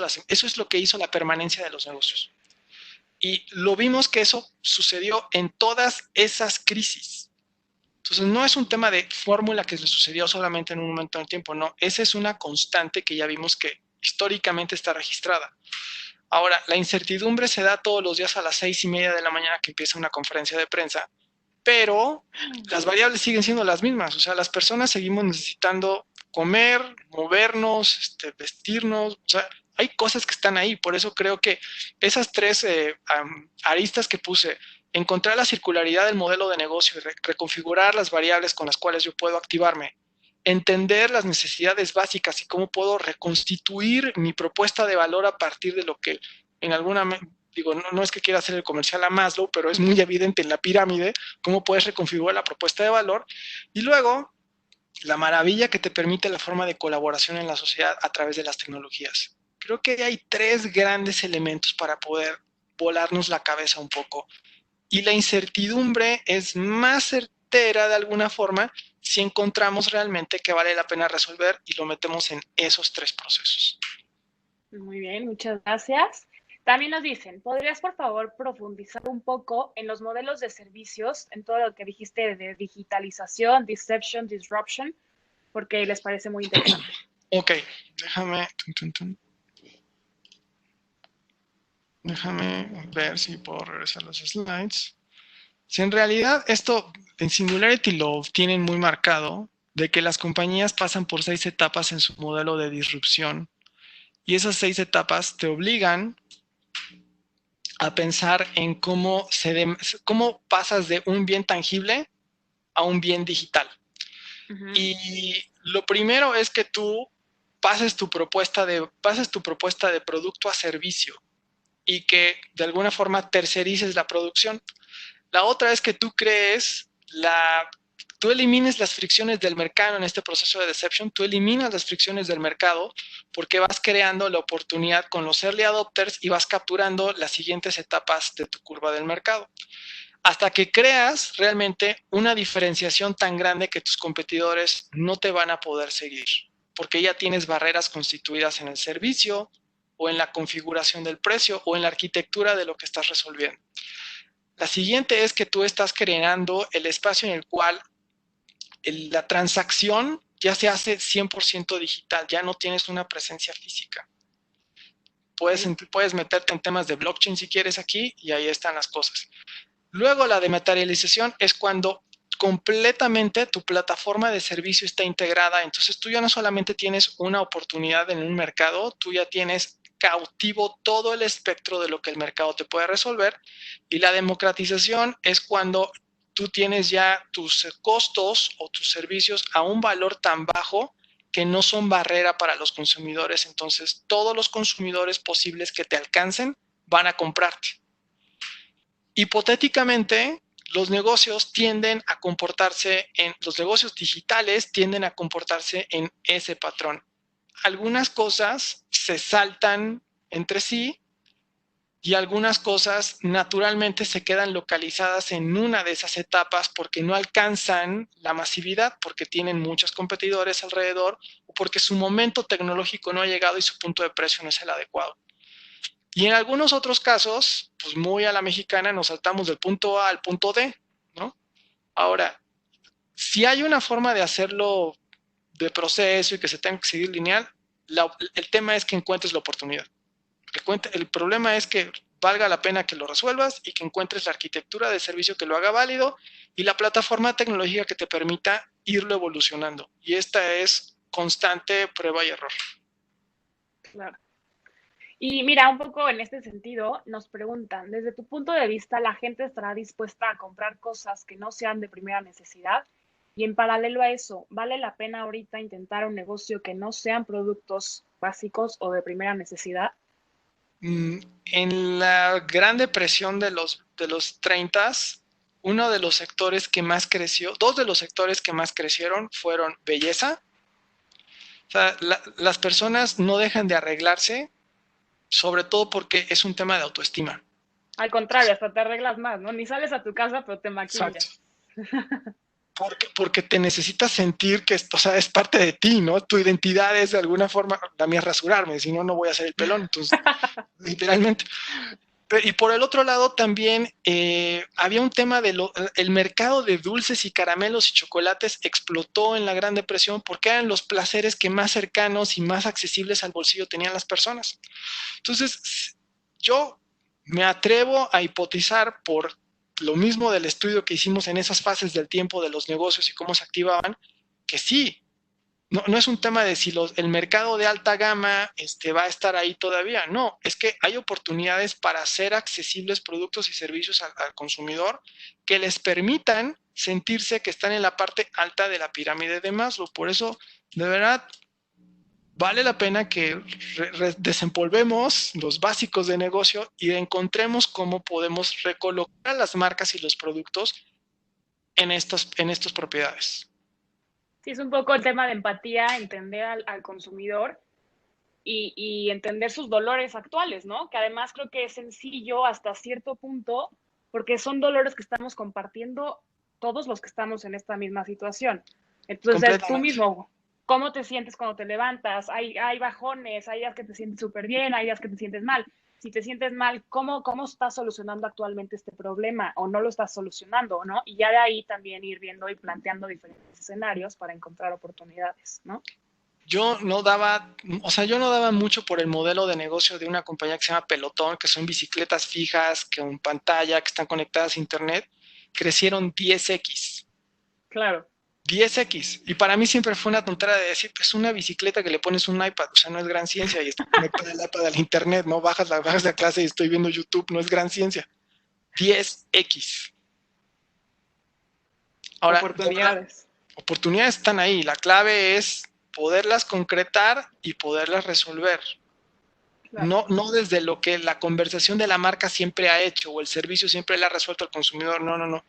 la permanencia de los negocios. Y lo vimos que eso sucedió en todas esas crisis. Entonces, no es un tema de fórmula que le sucedió solamente en un momento del tiempo, no, esa es una constante que ya vimos que históricamente está registrada. Ahora, la incertidumbre se da todos los días a las 6:30 de la mañana que empieza una conferencia de prensa, pero las variables siguen siendo las mismas. O sea, las personas seguimos necesitando comer, movernos, vestirnos. O sea, hay cosas que están ahí. Por eso creo que esas tres aristas que puse, encontrar la circularidad del modelo de negocio y reconfigurar las variables con las cuales yo puedo activarme, entender las necesidades básicas y cómo puedo reconstituir mi propuesta de valor a partir de lo que en alguna, digo, no es que quiera hacer el comercial a Maslow, pero es muy evidente en la pirámide cómo puedes reconfigurar la propuesta de valor. Y luego, la maravilla que te permite la forma de colaboración en la sociedad a través de las tecnologías. Creo que hay tres grandes elementos para poder volarnos la cabeza un poco. Y la incertidumbre es más certera de alguna forma si encontramos realmente que vale la pena resolver y lo metemos en esos tres procesos. Muy bien, muchas gracias. También nos dicen, ¿podrías por favor profundizar un poco en los modelos de servicios, en todo lo que dijiste de digitalización, deception, disruption, porque les parece muy interesante? Ok, déjame ver si puedo regresar los slides. Si en realidad esto en Singularity lo tienen muy marcado, de que las compañías pasan por 6 etapas en su modelo de disrupción, y esas 6 etapas te obligan a pensar en cómo pasas de un bien tangible a un bien digital. Y lo primero es que tú pases tu propuesta de producto a servicio y que de alguna forma tercerices la producción. La otra es que tú elimines las fricciones del mercado en este proceso de deception, tú eliminas las fricciones del mercado porque vas creando la oportunidad con los early adopters y vas capturando las siguientes etapas de tu curva del mercado. Hasta que creas realmente una diferenciación tan grande que tus competidores no te van a poder seguir, porque ya tienes barreras constituidas en el servicio o en la configuración del precio o en la arquitectura de lo que estás resolviendo. La siguiente es que tú estás creando el espacio en el cual la transacción ya se hace 100% digital, ya no tienes una presencia física. Puedes meterte en temas de blockchain si quieres aquí y ahí están las cosas. Luego la dematerialización es cuando completamente tu plataforma de servicio está integrada, entonces tú ya no solamente tienes una oportunidad en un mercado, tú ya tienes cautivo todo el espectro de lo que el mercado te puede resolver. Y la democratización es cuando tú tienes ya tus costos o tus servicios a un valor tan bajo que no son barrera para los consumidores, entonces todos los consumidores posibles que te alcancen van a comprarte. Hipotéticamente, los negocios digitales tienden a comportarse en ese patrón. Algunas cosas se saltan entre sí y algunas cosas naturalmente se quedan localizadas en una de esas etapas porque no alcanzan la masividad, porque tienen muchos competidores alrededor o porque su momento tecnológico no ha llegado y su punto de precio no es el adecuado. Y en algunos otros casos, pues muy a la mexicana, nos saltamos del punto A al punto D, ¿no? Ahora, si hay una forma de hacerlo de proceso y que se tenga que seguir lineal, el tema es que encuentres la oportunidad. El problema es que valga la pena que lo resuelvas y que encuentres la arquitectura de servicio que lo haga válido y la plataforma tecnológica que te permita irlo evolucionando. Y esta es constante prueba y error. Claro. Y mira, un poco en este sentido, nos preguntan, desde tu punto de vista, ¿la gente estará dispuesta a comprar cosas que no sean de primera necesidad? Y en paralelo a eso, ¿vale la pena ahorita intentar un negocio que no sean productos básicos o de primera necesidad? En la Gran Depresión de los 30, uno de los sectores que más creció, dos de los sectores que más crecieron fueron belleza. O sea, las personas no dejan de arreglarse, sobre todo porque es un tema de autoestima. Al contrario, hasta te arreglas más, ¿no? Ni sales a tu casa, pero te Exacto. maquillas. Porque te necesitas sentir que esto, o sea, es parte de ti, ¿no? Tu identidad es de alguna forma, la mía es rasurarme, si no, no voy a hacer el pelón, entonces, literalmente. Y por el otro lado también había un tema el mercado de dulces y caramelos y chocolates explotó en la Gran Depresión porque eran los placeres que más cercanos y más accesibles al bolsillo tenían las personas. Entonces, yo me atrevo a hipotizar por lo mismo del estudio que hicimos en esas fases del tiempo de los negocios y cómo se activaban, que sí, no es un tema de si el mercado de alta gama va a estar ahí todavía. No, es que hay oportunidades para hacer accesibles productos y servicios al consumidor que les permitan sentirse que están en la parte alta de la pirámide de Maslow. Por eso, de verdad, vale la pena que desempolvemos los básicos de negocio y encontremos cómo podemos recolocar las marcas y los productos en estas propiedades. Sí, es un poco el tema de empatía, entender al consumidor y entender sus dolores actuales, ¿no? Que además creo que es sencillo hasta cierto punto, porque son dolores que estamos compartiendo todos los que estamos en esta misma situación. Entonces, tú mismo, ¿cómo te sientes cuando te levantas? Hay bajones, hay días que te sientes súper bien, hay días que te sientes mal. Si te sientes mal, ¿cómo estás solucionando actualmente este problema? ¿O no lo estás solucionando, no? Y ya de ahí también ir viendo y planteando diferentes escenarios para encontrar oportunidades, ¿no? Yo no daba mucho por el modelo de negocio de una compañía que se llama Pelotón, que son bicicletas fijas, con pantalla, que están conectadas a internet. Crecieron 10x. Claro. 10x. Y para mí siempre fue una tontería de decir, pues una bicicleta que le pones un iPad, o sea, no es gran ciencia y está conectada el iPad al internet, no bajas la clase y estoy viendo YouTube, no es gran ciencia. 10x. Ahora, oportunidades están ahí. La clave es poderlas concretar y poderlas resolver. Claro. No desde lo que la conversación de la marca siempre ha hecho o el servicio siempre le ha resuelto al consumidor. No.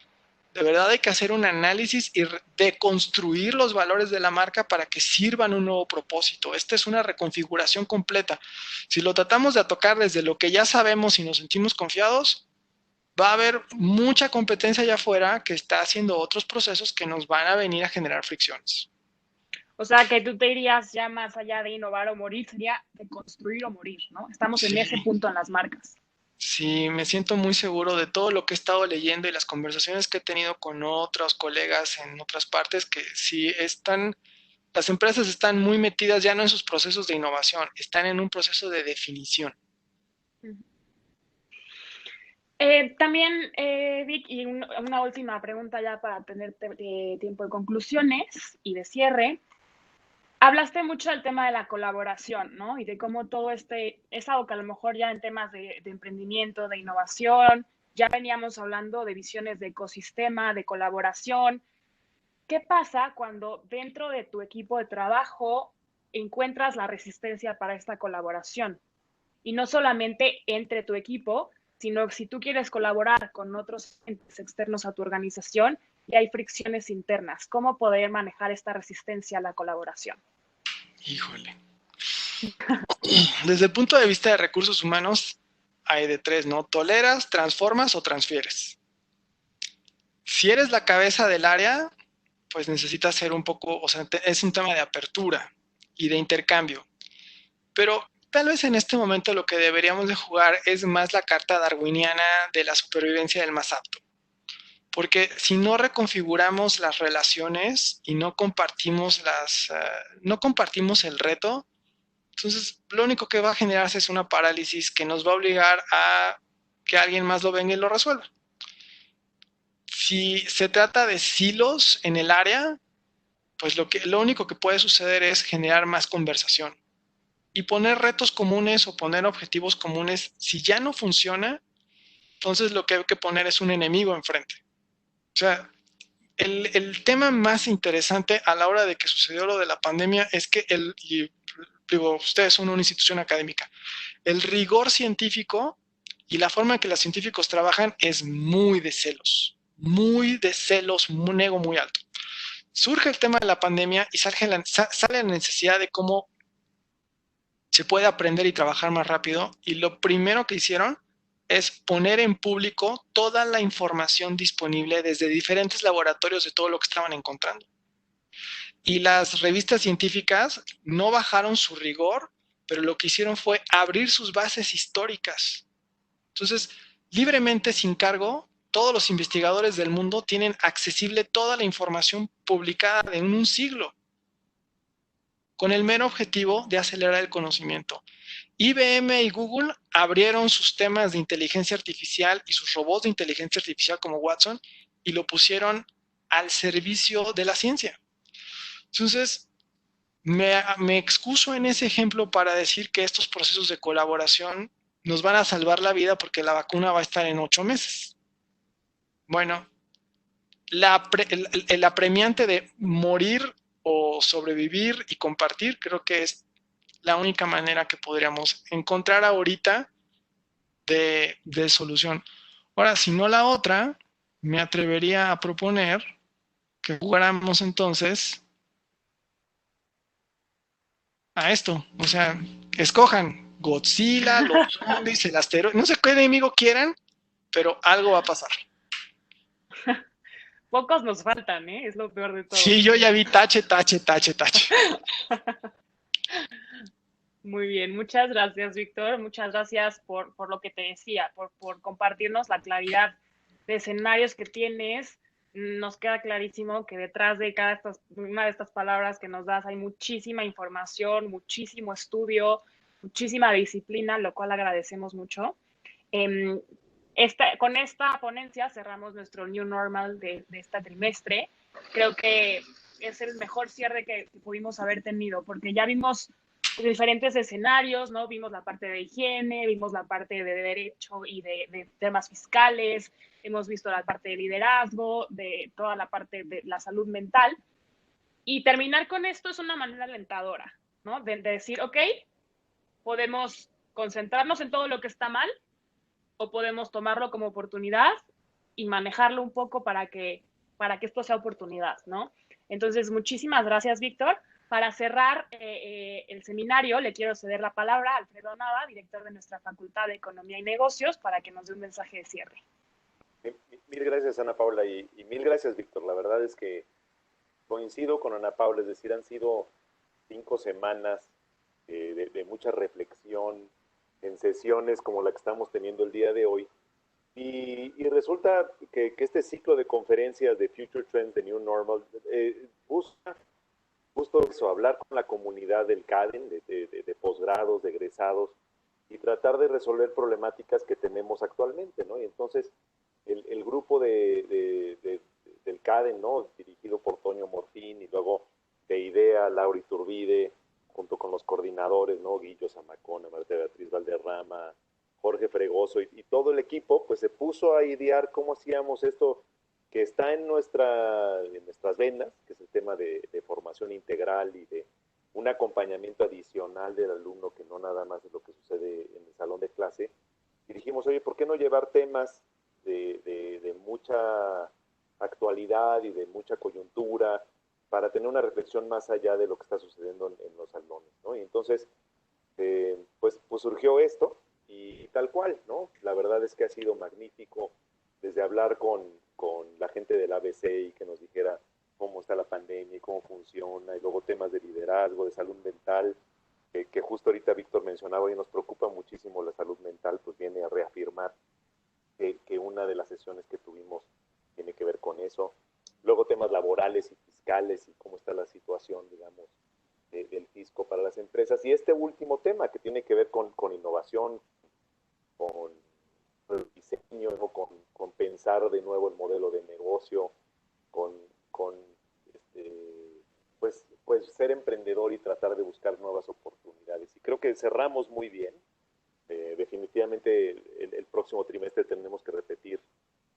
De verdad hay que hacer un análisis y deconstruir los valores de la marca para que sirvan un nuevo propósito. Esta es una reconfiguración completa. Si lo tratamos de tocar desde lo que ya sabemos y nos sentimos confiados, va a haber mucha competencia allá afuera que está haciendo otros procesos que nos van a venir a generar fricciones. O sea, que tú te irías ya más allá de innovar o morir, sería de construir o morir, ¿no? Estamos en ese punto en las marcas. Sí, me siento muy seguro de todo lo que he estado leyendo y las conversaciones que he tenido con otros colegas en otras partes, que sí las empresas están muy metidas ya no en sus procesos de innovación, están en un proceso de definición. También, Vic, y una última pregunta ya para tener tiempo de conclusiones y de cierre. Hablaste mucho del tema de la colaboración, ¿no? Y de cómo todo es algo que a lo mejor ya en temas de emprendimiento, de innovación, ya veníamos hablando de visiones de ecosistema, de colaboración. ¿Qué pasa cuando dentro de tu equipo de trabajo encuentras la resistencia para esta colaboración? Y no solamente entre tu equipo, sino si tú quieres colaborar con otros entes externos a tu organización y hay fricciones internas. ¿Cómo poder manejar esta resistencia a la colaboración? Híjole. Desde el punto de vista de recursos humanos, hay de tres, ¿no? Toleras, transformas o transfieres. Si eres la cabeza del área, pues necesitas ser un poco, o sea, es un tema de apertura y de intercambio. Pero tal vez en este momento lo que deberíamos de jugar es más la carta darwiniana de la supervivencia del más apto. Porque si no reconfiguramos las relaciones y no compartimos el reto, entonces lo único que va a generarse es una parálisis que nos va a obligar a que alguien más lo venga y lo resuelva. Si se trata de silos en el área, pues lo único que puede suceder es generar más conversación y poner retos comunes o poner objetivos comunes. Si ya no funciona, entonces lo que hay que poner es un enemigo enfrente. O sea, el tema más interesante a la hora de que sucedió lo de la pandemia es que digo, ustedes son una institución académica, el rigor científico y la forma en que los científicos trabajan es muy de celos, un ego muy alto. Surge el tema de la pandemia y sale la necesidad de cómo se puede aprender y trabajar más rápido, y lo primero que hicieron es poner en público toda la información disponible desde diferentes laboratorios de todo lo que estaban encontrando. Y las revistas científicas no bajaron su rigor, pero lo que hicieron fue abrir sus bases históricas. Entonces, libremente, sin cargo, todos los investigadores del mundo tienen accesible toda la información publicada en un siglo, con el mero objetivo de acelerar el conocimiento. IBM y Google abrieron sus temas de inteligencia artificial y sus robots de inteligencia artificial como Watson y lo pusieron al servicio de la ciencia. Entonces, me excuso en ese ejemplo para decir que estos procesos de colaboración nos van a salvar la vida porque la vacuna va a estar en 8 meses. Bueno, el apremiante de morir o sobrevivir y compartir creo que es la única manera que podríamos encontrar ahorita de solución. Ahora, si no la otra, me atrevería a proponer que jugáramos entonces a esto. O sea, escojan Godzilla, los zombies, el asteroide, no sé qué enemigo quieran, pero algo va a pasar. Pocos nos faltan, ¿eh? Es lo peor de todo. Sí, yo ya vi tache. Muy bien, muchas gracias, Víctor. Muchas gracias por lo que te decía, por compartirnos la claridad de escenarios que tienes. Nos queda clarísimo que detrás de una de estas palabras que nos das hay muchísima información, muchísimo estudio, muchísima disciplina, lo cual agradecemos mucho. Con esta ponencia cerramos nuestro New Normal de este trimestre. Creo que es el mejor cierre que pudimos haber tenido, porque ya vimos diferentes escenarios, ¿no? Vimos la parte de higiene, vimos la parte de derecho y de temas fiscales, hemos visto la parte de liderazgo, de toda la parte de la salud mental. Y terminar con esto es una manera alentadora, ¿no? De decir, ok, podemos concentrarnos en todo lo que está mal o podemos tomarlo como oportunidad y manejarlo un poco para que esto sea oportunidad, ¿no? Entonces, muchísimas gracias, Víctor. Para cerrar el seminario, le quiero ceder la palabra a Alfredo Nava, director de nuestra Facultad de Economía y Negocios, para que nos dé un mensaje de cierre. Mil gracias, Ana Paula, y mil gracias, Víctor. La verdad es que coincido con Ana Paula, es decir, han sido 5 semanas de mucha reflexión en sesiones como la que estamos teniendo el día de hoy. Y resulta que este ciclo de conferencias de Future Trends, de New Normal, busca justo eso, hablar con la comunidad del CADEN, de posgrados, de egresados, y tratar de resolver problemáticas que tenemos actualmente, ¿no? Y entonces, el grupo del CADEN, ¿no? Dirigido por Toño Morfín, y luego de IDEA, Laura Iturbide, junto con los coordinadores, ¿no? Guillo Zamacona, Marta Beatriz Valderrama, Jorge Fregoso, y todo el equipo, pues se puso a idear cómo hacíamos esto que está en nuestras venas, que es el tema de formación integral y de un acompañamiento adicional del alumno, que no nada más es lo que sucede en el salón de clase. Y dijimos, oye, ¿por qué no llevar temas de mucha actualidad y de mucha coyuntura para tener una reflexión más allá de lo que está sucediendo en los salones, ¿no? Y entonces, pues surgió esto, y tal cual, ¿no? La verdad es que ha sido magnífico, desde hablar con la gente del ABC y que nos dijera cómo está la pandemia y cómo funciona, y luego temas de liderazgo, de salud mental, que justo ahorita Víctor mencionaba y nos preocupa muchísimo la salud mental, pues viene a reafirmar que una de las sesiones que tuvimos tiene que ver con eso. Luego temas laborales y fiscales y cómo está la situación, digamos, del fisco para las empresas. Y este último tema que tiene que ver con innovación, con el diseño, ¿no? con pensar de nuevo el modelo de negocio, con pues pues ser emprendedor y tratar de buscar nuevas oportunidades. Y creo que cerramos muy bien. Definitivamente el próximo trimestre tenemos que repetir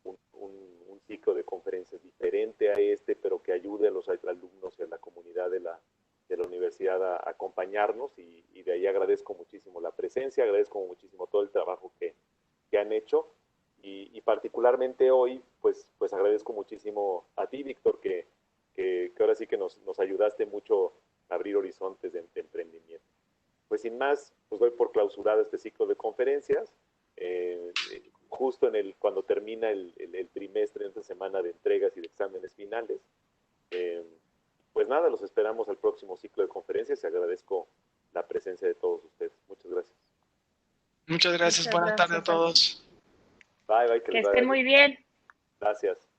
un ciclo de conferencias diferente a este, pero que ayude a los alumnos y a la comunidad de la universidad a acompañarnos, y de ahí agradezco muchísimo la presencia, agradezco muchísimo todo el trabajo que han hecho, y particularmente hoy, pues agradezco muchísimo a ti, Víctor, que ahora sí que nos ayudaste mucho a abrir horizontes de emprendimiento. Pues sin más, pues doy por clausurado este ciclo de conferencias. Justo cuando termina el trimestre, en esta semana de entregas y de exámenes finales. Pues nada, los esperamos al próximo ciclo de conferencias y agradezco la presencia de todos ustedes. Muchas gracias. Muchas gracias. Buenas tardes a todos. Bye, que estén muy bien. Gracias.